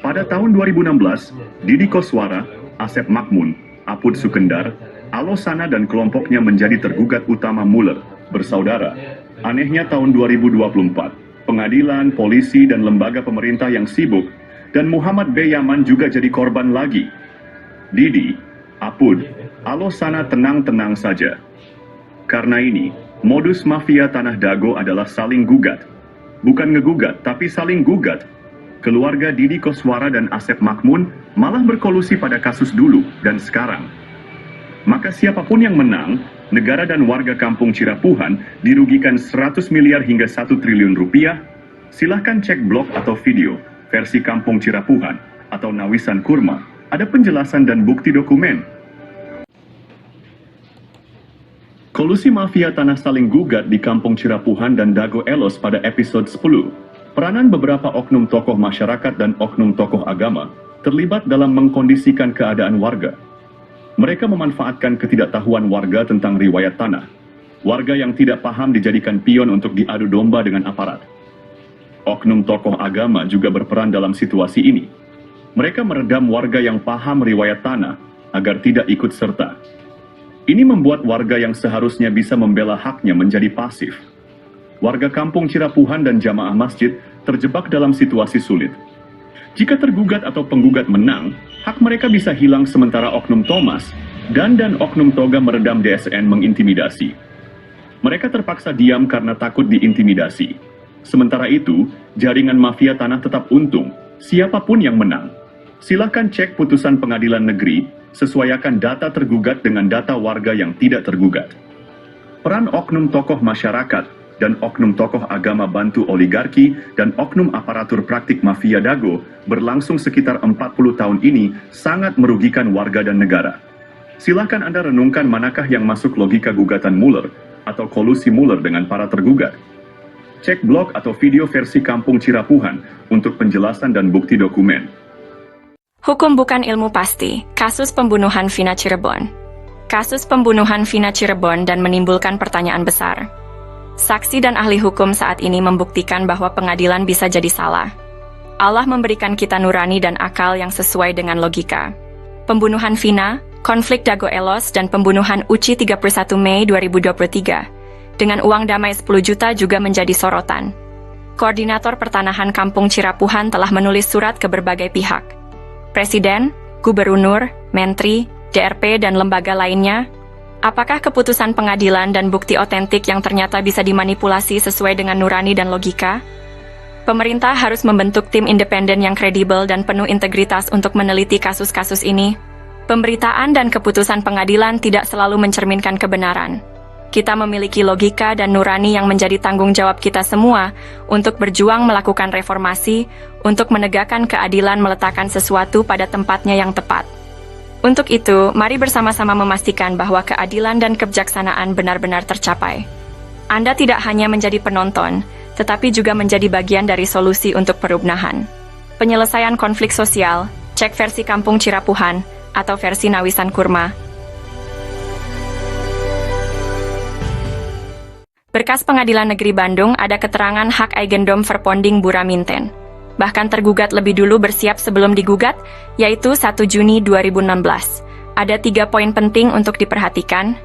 Pada tahun 2016, Didi Koswara, Asep Makmun, Apud Sukendar, Alosana dan kelompoknya menjadi tergugat utama Muller, bersaudara. Anehnya tahun 2024, pengadilan, polisi, dan lembaga pemerintah yang sibuk, dan Muhammad B. Yaman juga jadi korban lagi. Didi, Apud, Alosana tenang-tenang saja. Karena ini, modus mafia Tanah Dago adalah saling gugat. Bukan ngegugat, tapi saling gugat. Keluarga Didi Koswara dan Asep Makmun malah berkolusi pada kasus dulu dan sekarang. Maka siapapun yang menang, negara dan warga Kampung Cirapuhan dirugikan 100 miliar hingga 1 triliun rupiah. Silahkan cek blog atau video versi Kampung Cirapuhan atau Nawisan Kurma. Ada penjelasan dan bukti dokumen. Kolusi mafia tanah saling gugat di Kampung Cirapuhan dan Dago Elos pada episode 10. Peranan beberapa oknum tokoh masyarakat dan oknum tokoh agama terlibat dalam mengkondisikan keadaan warga. Mereka memanfaatkan ketidaktahuan warga tentang riwayat tanah. Warga yang tidak paham dijadikan pion untuk diadu domba dengan aparat. Oknum tokoh agama juga berperan dalam situasi ini. Mereka meredam warga yang paham riwayat tanah agar tidak ikut serta. Ini membuat warga yang seharusnya bisa membela haknya menjadi pasif. Warga Kampung Cirapuhan dan jamaah masjid terjebak dalam situasi sulit. Jika tergugat atau penggugat menang, hak mereka bisa hilang sementara oknum Thomas dan oknum Toga meredam DSN mengintimidasi. Mereka terpaksa diam karena takut diintimidasi. Sementara itu, jaringan mafia tanah tetap untung, siapapun yang menang. Silahkan cek putusan pengadilan negeri, sesuaikan data tergugat dengan data warga yang tidak tergugat. Peran oknum tokoh masyarakat dan oknum tokoh agama bantu oligarki dan oknum aparatur praktik mafia Dago berlangsung sekitar 40 tahun ini sangat merugikan warga dan negara. Silakan Anda renungkan manakah yang masuk logika gugatan Muller atau kolusi Muller dengan para tergugat. Cek blog atau video versi Kampung Cirapuhan untuk penjelasan dan bukti dokumen. Hukum bukan ilmu pasti. Kasus pembunuhan Vina Cirebon. Kasus pembunuhan Vina Cirebon dan menimbulkan pertanyaan besar. Saksi dan ahli hukum saat ini membuktikan bahwa pengadilan bisa jadi salah. Allah memberikan kita nurani dan akal yang sesuai dengan logika. Pembunuhan Vina, konflik Dago Elos, dan pembunuhan Uci 31 Mei 2023. Dengan uang damai 10 juta juga menjadi sorotan. Koordinator Pertanahan Kampung Cirapuhan telah menulis surat ke berbagai pihak. Presiden, Gubernur, Menteri, DRP, dan lembaga lainnya. Apakah keputusan pengadilan dan bukti otentik yang ternyata bisa dimanipulasi sesuai dengan nurani dan logika? Pemerintah harus membentuk tim independen yang kredibel dan penuh integritas untuk meneliti kasus-kasus ini. Pemberitaan dan keputusan pengadilan tidak selalu mencerminkan kebenaran. Kita memiliki logika dan nurani yang menjadi tanggung jawab kita semua untuk berjuang melakukan reformasi, untuk menegakkan keadilan meletakkan sesuatu pada tempatnya yang tepat. Untuk itu, mari bersama-sama memastikan bahwa keadilan dan kebijaksanaan benar-benar tercapai. Anda tidak hanya menjadi penonton, tetapi juga menjadi bagian dari solusi untuk perubahan. Penyelesaian konflik sosial, cek versi Kampung Cirapuhan, atau versi Nawisan Kurma. Berkas Pengadilan Negeri Bandung ada keterangan hak Eigendom Verponding Buraminten. Bahkan tergugat lebih dulu bersiap sebelum digugat, yaitu 1 Juni 2016. Ada 3 poin penting untuk diperhatikan.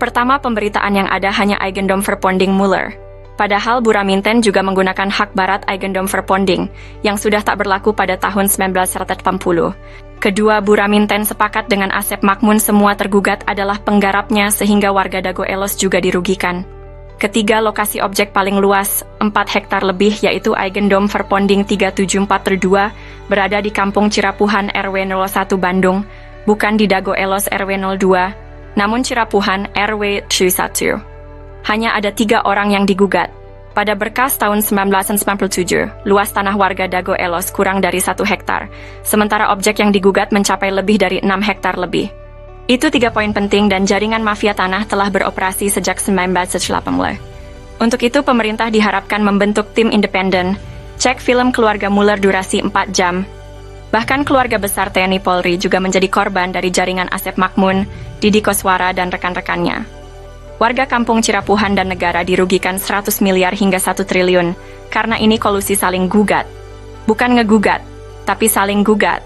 Pertama, pemberitaan yang ada hanya Eigendom Verponding Muller. Padahal Buraminten juga menggunakan hak barat Eigendom Verponding, yang sudah tak berlaku pada tahun 1980. Kedua, Buraminten sepakat dengan Asep Makmun semua tergugat adalah penggarapnya sehingga warga Dago Elos juga dirugikan. Ketiga, lokasi objek paling luas, 4 hektar lebih yaitu Eigendom Verponding 374/2, berada di Kampung Cirapuhan RW 01 Bandung, bukan di Dago Elos RW 02, namun Cirapuhan RW 1. Hanya ada 3 orang yang digugat. Pada berkas tahun 1997, luas tanah warga Dago Elos kurang dari 1 hektar, sementara objek yang digugat mencapai lebih dari 6 hektar lebih. Itu 3 poin penting dan jaringan mafia tanah telah beroperasi sejak 1980. Untuk itu pemerintah diharapkan membentuk tim independen, cek film keluarga Muller durasi 4 jam. Bahkan keluarga besar TNI Polri juga menjadi korban dari jaringan Asep Makmun, Didi Koswara dan rekan-rekannya. Warga Kampung Cirapuhan dan negara dirugikan 100 miliar hingga 1 triliun, karena ini kolusi saling gugat. Bukan ngegugat, tapi saling gugat.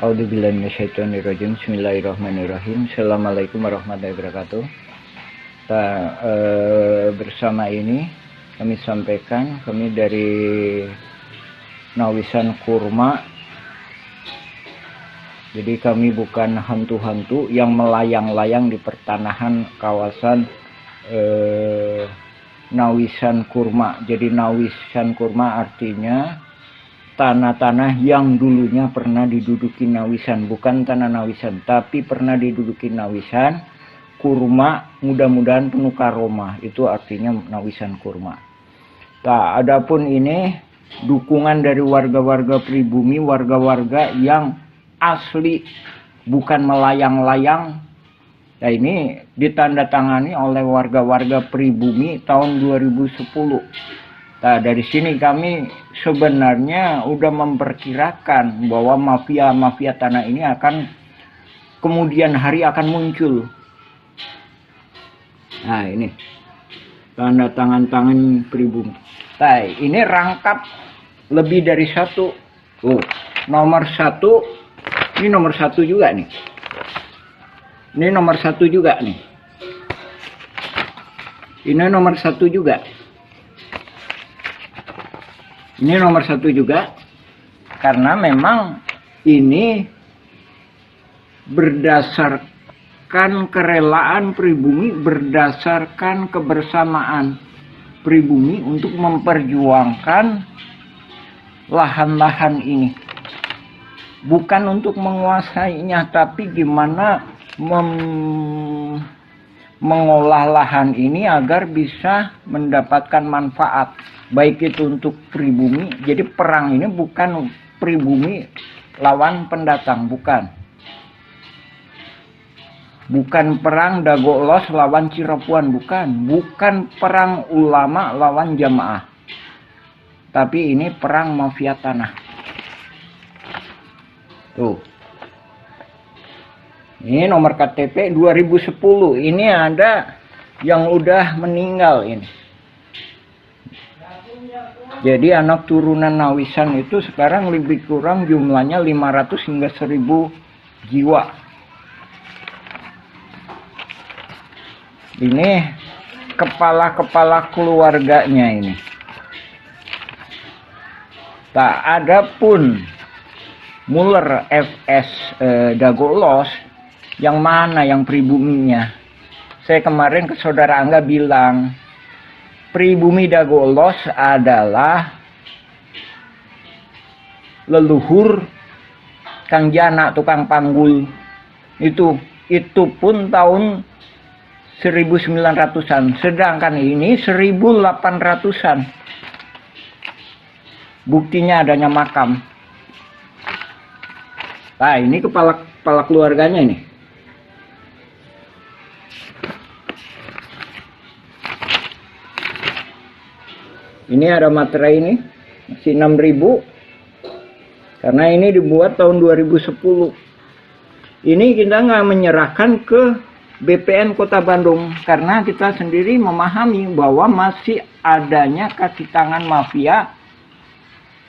A'udzubillahi minasyaitonirrajim. Bismillahirrahmanirrahim. Assalamualaikum warahmatullahi wabarakatuh. Bersama ini kami sampaikan, kami dari Nawisan Kurma. Jadi kami bukan hantu-hantu yang melayang-layang di pertanahan kawasan Nawisan Kurma. Jadi Nawisan Kurma artinya tanah-tanah yang dulunya pernah diduduki Nawisan, bukan tanah Nawisan, tapi pernah diduduki Nawisan. Kurma mudah-mudahan penuh karomah, itu artinya Nawisan Kurma. Nah, adapun ini dukungan dari warga-warga pribumi, warga-warga yang asli, bukan melayang-layang. Nah, ini ditandatangani oleh warga-warga pribumi tahun 2010. Nah, dari sini kami sebenarnya udah memperkirakan bahwa mafia-mafia tanah ini akan kemudian hari akan muncul. Nah, ini tanda tangan pribumi. Nah, ini rangkap lebih dari 1. Nomor 1. Ini nomor 1 juga nih. Ini nomor 1 juga nih. Ini nomor 1 juga. Ini nomor 1 juga. Karena memang ini berdasarkan kerelaan pribumi, berdasarkan kebersamaan pribumi untuk memperjuangkan lahan-lahan ini. Bukan untuk menguasainya, tapi gimana mengolah lahan ini agar bisa mendapatkan manfaat. Baik itu untuk pribumi. Jadi perang ini bukan pribumi lawan pendatang, bukan. Bukan perang Dago Elos lawan Cirapuhan, bukan. Bukan perang ulama lawan jamaah. Tapi ini perang mafia tanah. Tuh. Ini nomor KTP 2010. Ini ada yang udah meninggal ini. Jadi anak turunan Nawisan itu sekarang lebih kurang jumlahnya 500 hingga 1000 jiwa. Ini kepala-kepala keluarganya ini. Tak ada pun Muller FS Dago Elos Yang mana yang pribuminya? Saya kemarin ke saudara Angga bilang, pribumi Dagolos adalah leluhur Kang Jana tukang panggul. Itu pun tahun 1900-an, sedangkan ini 1800-an. Buktinya adanya makam. Nah, ini kepala keluarganya ini. Ini ada materai ini, masih 6.000. Karena ini dibuat tahun 2010. Ini kita nggak menyerahkan ke BPN Kota Bandung. Karena kita sendiri memahami bahwa masih adanya kaki tangan mafia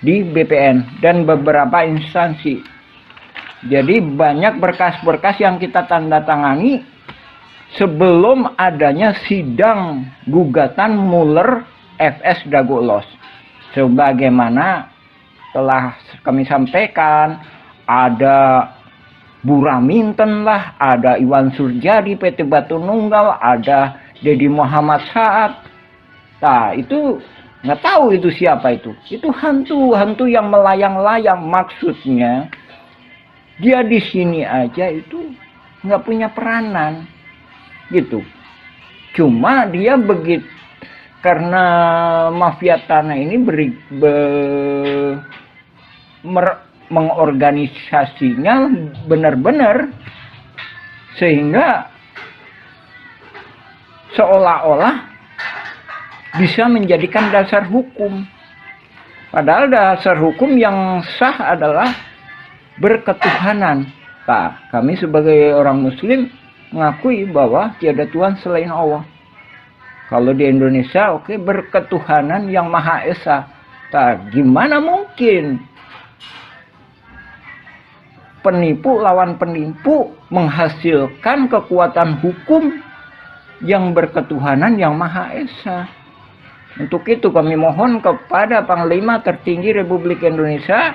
di BPN dan beberapa instansi. Jadi banyak berkas-berkas yang kita tanda tangani sebelum adanya sidang gugatan Muller FS Dagolos. Sebagaimana telah kami sampaikan, ada Buraminten lah, ada Iwan Surjadi PT Batu Nunggal, ada Dedi Muhammad Saad. Nah, itu nggak tahu itu siapa itu. Itu hantu yang melayang-layang. Maksudnya dia di sini aja itu nggak punya peranan, gitu. Cuma dia begitu karena mafia tanah ini mengorganisasinya benar-benar sehingga seolah-olah bisa menjadikan dasar hukum. Padahal dasar hukum yang sah adalah berketuhanan. Nah, kami sebagai orang muslim mengakui bahwa tiada Tuhan selain Allah. Kalau di Indonesia, oke, berketuhanan yang Maha Esa. Nah, gimana mungkin penipu lawan penipu menghasilkan kekuatan hukum yang berketuhanan yang Maha Esa? Untuk itu kami mohon kepada Panglima tertinggi Republik Indonesia,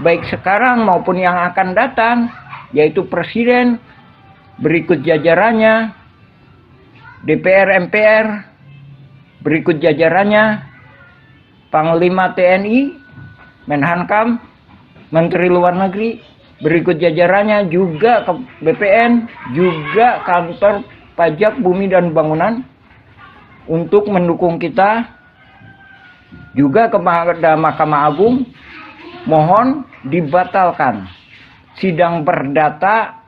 baik sekarang maupun yang akan datang, yaitu Presiden, berikut jajarannya, DPR MPR, berikut jajarannya, Panglima TNI, Menhankam, Menteri Luar Negeri, berikut jajarannya juga ke BPN, juga Kantor Pajak Bumi dan Bangunan, untuk mendukung kita, juga kepada Mahkamah Agung, mohon dibatalkan sidang perdata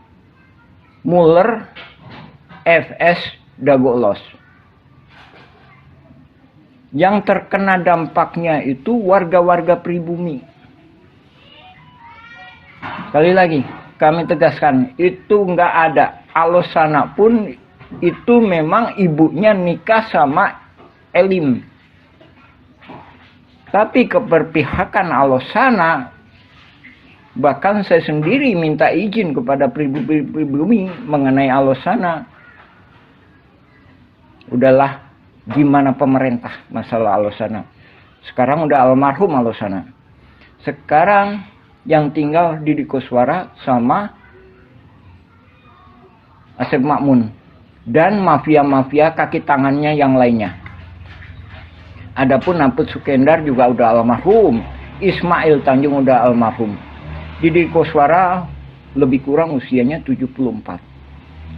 Muller FS Dagolos. Yang terkena dampaknya itu warga-warga pribumi. Sekali lagi kami tegaskan, itu nggak ada. Alosana pun itu memang ibunya nikah sama Elim. Tapi keberpihakan Alosana, bahkan saya sendiri minta izin kepada pribumi mengenai Alosana. Udahlah, gimana pemerintah masalah Alosana. Sekarang udah almarhum Alosana. Sekarang yang tinggal Didi Koswara sama Asep Makmun dan mafia-mafia kaki tangannya yang lainnya. Adapun Naput Sukendar juga udah almarhum, Ismail Tanjung udah almarhum. Didi Koswara lebih kurang usianya 74.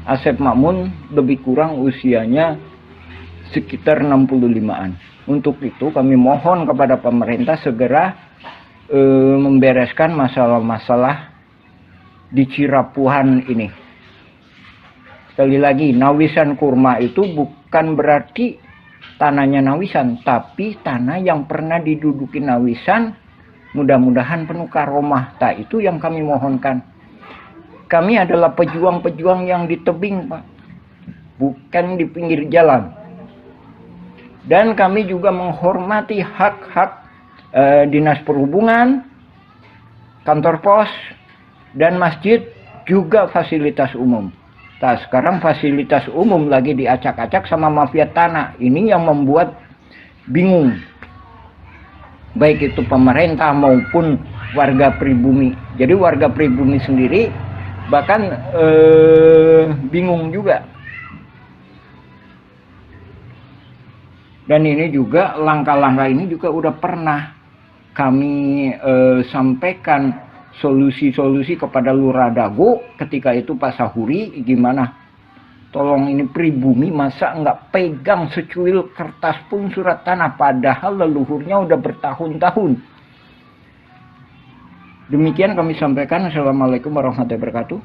Asep Makmun lebih kurang usianya sekitar 65-an. Untuk itu kami mohon kepada pemerintah segera membereskan masalah-masalah di Cirapuhan ini. Sekali lagi, Nawisan Kurma itu bukan berarti tanahnya Nawisan, tapi tanah yang pernah diduduki Nawisan, mudah-mudahan penuh karomah. Tak, itu yang kami mohonkan. Kami adalah pejuang-pejuang yang di tebing, Pak, bukan di pinggir jalan. Dan kami juga menghormati hak-hak Dinas Perhubungan, kantor pos, dan masjid, juga fasilitas umum. Nah, sekarang fasilitas umum lagi diacak-acak sama mafia tanah. Ini yang membuat bingung, baik itu pemerintah maupun warga pribumi. Jadi warga pribumi sendiri Bahkan bingung juga. Dan ini juga langkah-langkah ini juga udah pernah kami sampaikan solusi-solusi kepada Lurah Dago ketika itu Pak Sahuri, gimana? Tolong ini pribumi masa nggak pegang secuil kertas pun surat tanah, padahal leluhurnya udah bertahun-tahun. Demikian kami sampaikan. Assalamualaikum warahmatullahi wabarakatuh.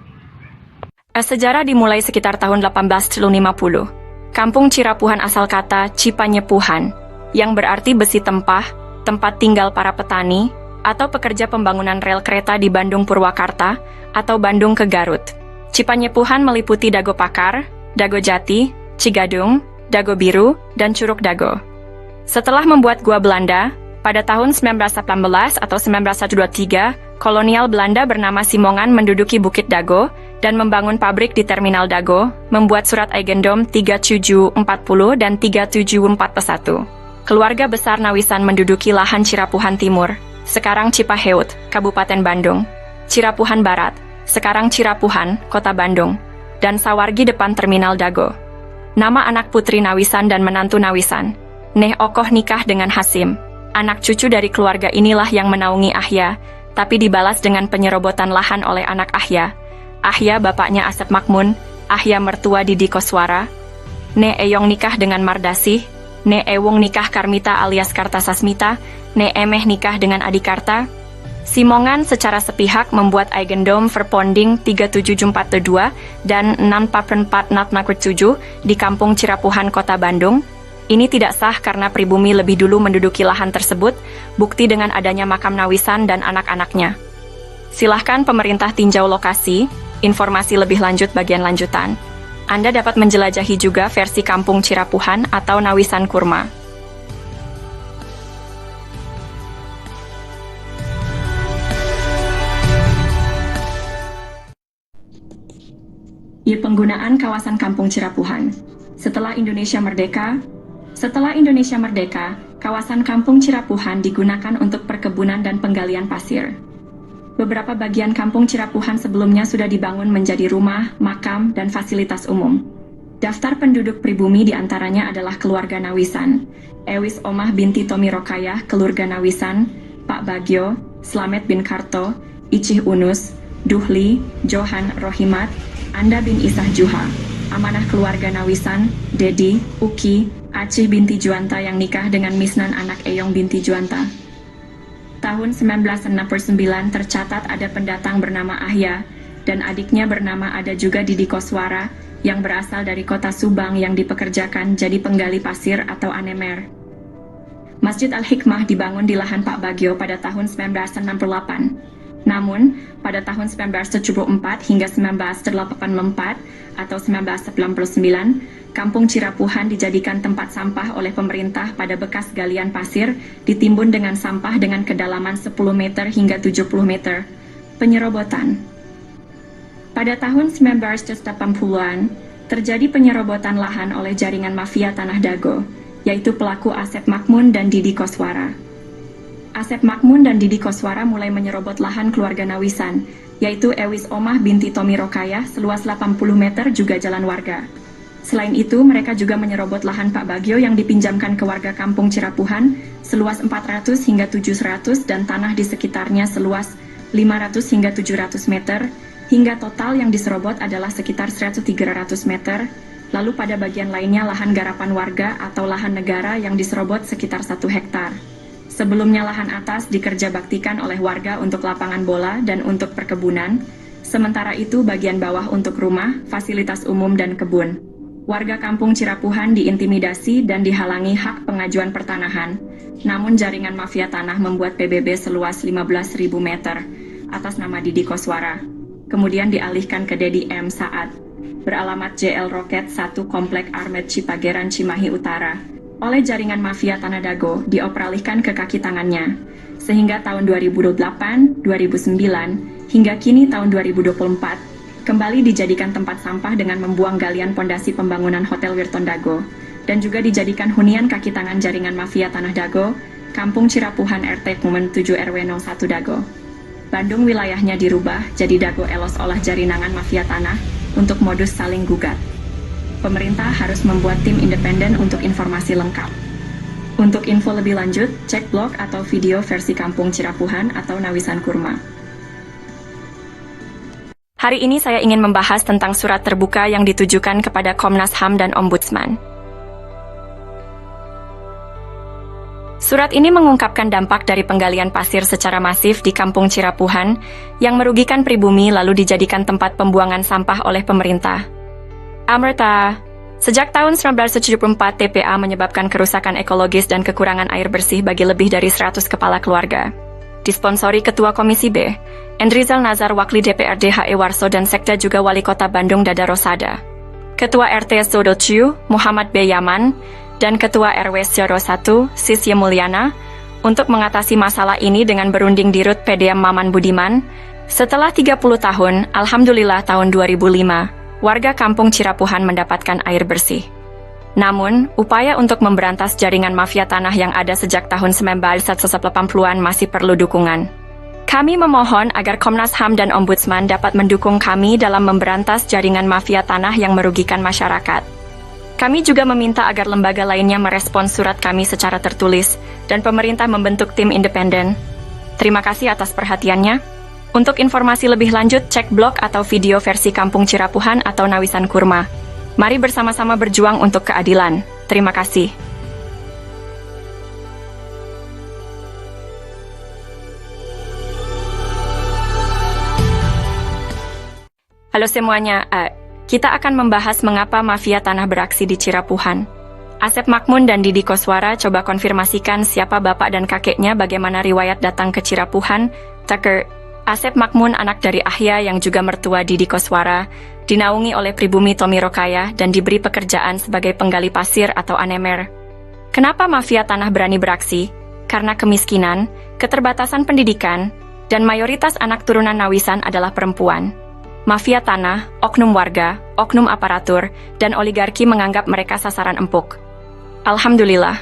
Sejarah dimulai sekitar tahun 1850. Kampung Cirapuhan asal kata Cipanyepuhan, yang berarti besi tempah, tempat tinggal para petani, atau pekerja pembangunan rel kereta di Bandung Purwakarta, atau Bandung ke Garut. Cipanyepuhan meliputi Dago Pakar, Dago Jati, Cigadung, Dago Biru, dan Curug Dago. Setelah membuat gua Belanda, pada tahun 1918 atau 1923, kolonial Belanda bernama Simongan menduduki Bukit Dago dan membangun pabrik di Terminal Dago, membuat surat Eigendom 3740 dan 3741. Keluarga besar Nawisan menduduki lahan Cirapuhan Timur, sekarang Cipaheut, Kabupaten Bandung, Cirapuhan Barat, sekarang Cirapuhan, Kota Bandung, dan Sawargi depan Terminal Dago. Nama anak putri Nawisan dan menantu Nawisan, Neh Okoh nikah dengan Hasim. Anak cucu dari keluarga inilah yang menaungi Ahya, tapi dibalas dengan penyerobotan lahan oleh anak Ahya. Ahya bapaknya Asep Makmun, Ahya mertua Didi Koswara. Ne Eyong nikah dengan Mardasih, Ne Ewung nikah Karmita alias Kartasasmita, Ne Emeh nikah dengan Adikarta. Simongan secara sepihak membuat Eigendom Verponding 37442 dan 644 di Kampung Cirapuhan, Kota Bandung. Ini tidak sah karena pribumi lebih dulu menduduki lahan tersebut, bukti dengan adanya makam Nawisan dan anak-anaknya. Silahkan pemerintah tinjau lokasi, informasi lebih lanjut bagian lanjutan. Anda dapat menjelajahi juga versi Kampung Cirapuhan atau Nawisan Kurma. Penggunaan kawasan Kampung Cirapuhan. Setelah Indonesia Merdeka, kawasan Kampung Cirapuhan digunakan untuk perkebunan dan penggalian pasir. Beberapa bagian Kampung Cirapuhan sebelumnya sudah dibangun menjadi rumah, makam, dan fasilitas umum. Daftar penduduk pribumi diantaranya adalah keluarga Nawisan, Ewis Omah binti Tomi Rokayah, keluarga Nawisan, Pak Bagio, Slamet bin Karto, Icih Unus, Duhli, Johan Rohimat, Anda bin Isah Juha, amanah keluarga Nawisan, Dedi, Uki, Acih binti Juanta yang nikah dengan Misnan anak Eyong binti Juanta. Tahun 1969 tercatat ada pendatang bernama Ahya, dan adiknya bernama ada juga Didi Koswara, yang berasal dari kota Subang yang dipekerjakan jadi penggali pasir atau anemer. Masjid Al-Hikmah dibangun di lahan Pak Bagio pada tahun 1968. Namun, pada tahun 1974 hingga 1984 atau 1999, Kampung Cirapuhan dijadikan tempat sampah oleh pemerintah pada bekas galian pasir ditimbun dengan sampah dengan kedalaman 10 meter hingga 70 meter. Penyerobotan. Pada tahun 1980-an, terjadi penyerobotan lahan oleh jaringan mafia Tanah Dago, yaitu pelaku Asep Makmun dan Didi Koswara. Asep Makmun dan Didi Koswara mulai menyerobot lahan keluarga Nawisan, yaitu Ewis Omah binti Tomi Rokayah seluas 80 meter juga jalan warga. Selain itu, mereka juga menyerobot lahan Pak Bagio yang dipinjamkan ke warga Kampung Cirapuhan seluas 400 hingga 700 dan tanah di sekitarnya seluas 500 hingga 700 meter, hingga total yang diserobot adalah sekitar 100-300 meter. Lalu pada bagian lainnya lahan garapan warga atau lahan negara yang diserobot sekitar 1 hektar. Sebelumnya lahan atas dikerjabaktikan oleh warga untuk lapangan bola dan untuk perkebunan, sementara itu bagian bawah untuk rumah, fasilitas umum dan kebun. Warga Kampung Cirapuhan diintimidasi dan dihalangi hak pengajuan pertanahan, namun jaringan mafia tanah membuat PBB seluas 15.000 meter atas nama Didi Koswara, kemudian dialihkan ke Dedi M. Saad, beralamat JL Roket 1 Komplek Armet Cipageran Cimahi Utara, oleh jaringan mafia Tanah Dago dioperalihkan ke kaki tangannya, sehingga tahun 2008, 2009, hingga kini tahun 2024, kembali dijadikan tempat sampah dengan membuang galian pondasi pembangunan Hotel Wirton Dago, dan juga dijadikan hunian kaki tangan jaringan mafia Tanah Dago, Kampung Cirapuhan RT Kumen 7 RW 01 Dago. Bandung wilayahnya dirubah jadi Dago Elos olah jaringan mafia tanah untuk modus saling gugat. Pemerintah harus membuat tim independen untuk informasi lengkap. Untuk info lebih lanjut, cek blog atau video versi Kampung Cirapuhan atau Nawisan Kurma. Hari ini saya ingin membahas tentang surat terbuka yang ditujukan kepada Komnas HAM dan Ombudsman. Surat ini mengungkapkan dampak dari penggalian pasir secara masif di Kampung Cirapuhan yang merugikan pribumi lalu dijadikan tempat pembuangan sampah oleh pemerintah. Amerta, sejak tahun 1974 TPA menyebabkan kerusakan ekologis dan kekurangan air bersih bagi lebih dari 100 kepala keluarga. Disponsori Ketua Komisi B, Endrizal Nazar Wakli DPRD HE Warso dan Sekda juga Wali Kota Bandung Dada Rosada. Ketua RT Sodociu, Muhammad B. Yaman, dan Ketua RW Syoro 1, Sisye Mulyana, untuk mengatasi masalah ini dengan berunding di RUT PDM Maman Budiman. Setelah 30 tahun, Alhamdulillah tahun 2005, warga Kampung Cirapuhan mendapatkan air bersih. Namun, upaya untuk memberantas jaringan mafia tanah yang ada sejak tahun 1980-an masih perlu dukungan. Kami memohon agar Komnas HAM dan Ombudsman dapat mendukung kami dalam memberantas jaringan mafia tanah yang merugikan masyarakat. Kami juga meminta agar lembaga lainnya merespons surat kami secara tertulis dan pemerintah membentuk tim independen. Terima kasih atas perhatiannya. Untuk informasi lebih lanjut, cek blog atau video versi Kampung Cirapuhan atau Nawisan Kurma. Mari bersama-sama berjuang untuk keadilan. Terima kasih. Halo semuanya, kita akan membahas mengapa mafia tanah beraksi di Cirapuhan. Asep Makmun dan Didi Koswara coba konfirmasikan siapa bapak dan kakeknya, bagaimana riwayat datang ke Cirapuhan. Tucker, Asep Makmun anak dari Ahya yang juga mertua Didi Koswara, dinaungi oleh pribumi Tommy Rokaya dan diberi pekerjaan sebagai penggali pasir atau anemer. Kenapa mafia tanah berani beraksi? Karena kemiskinan, keterbatasan pendidikan, dan mayoritas anak turunan Nawisan adalah perempuan. Mafia tanah, oknum warga, oknum aparatur, dan oligarki menganggap mereka sasaran empuk. Alhamdulillah.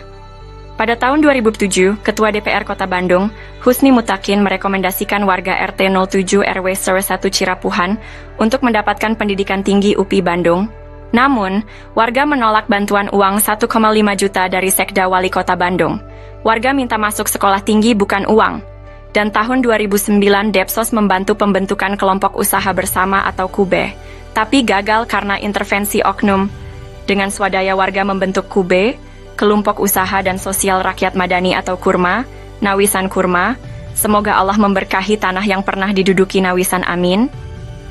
Pada tahun 2007, Ketua DPR Kota Bandung, Husni Mutakin merekomendasikan warga RT 07 RW 1 Cirapuhan untuk mendapatkan pendidikan tinggi UPI Bandung. Namun, warga menolak bantuan uang 1,5 juta dari Sekda Wali Kota Bandung. Warga minta masuk sekolah tinggi bukan uang. Dan tahun 2009 Depsos membantu pembentukan kelompok usaha bersama atau KUBE, tapi gagal karena intervensi oknum. Dengan swadaya warga membentuk KUBE, Kelompok Usaha dan Sosial Rakyat Madani atau KURMA, Nawisan Kurma. Semoga Allah memberkahi tanah yang pernah diduduki Nawisan, amin.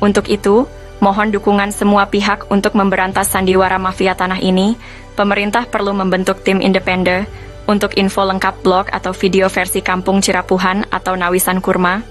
Untuk itu, mohon dukungan semua pihak untuk memberantas sandiwara mafia tanah ini. Pemerintah perlu membentuk tim independen. Untuk info lengkap blog atau video versi Kampung Cirapuhan atau Nawisan Kurma,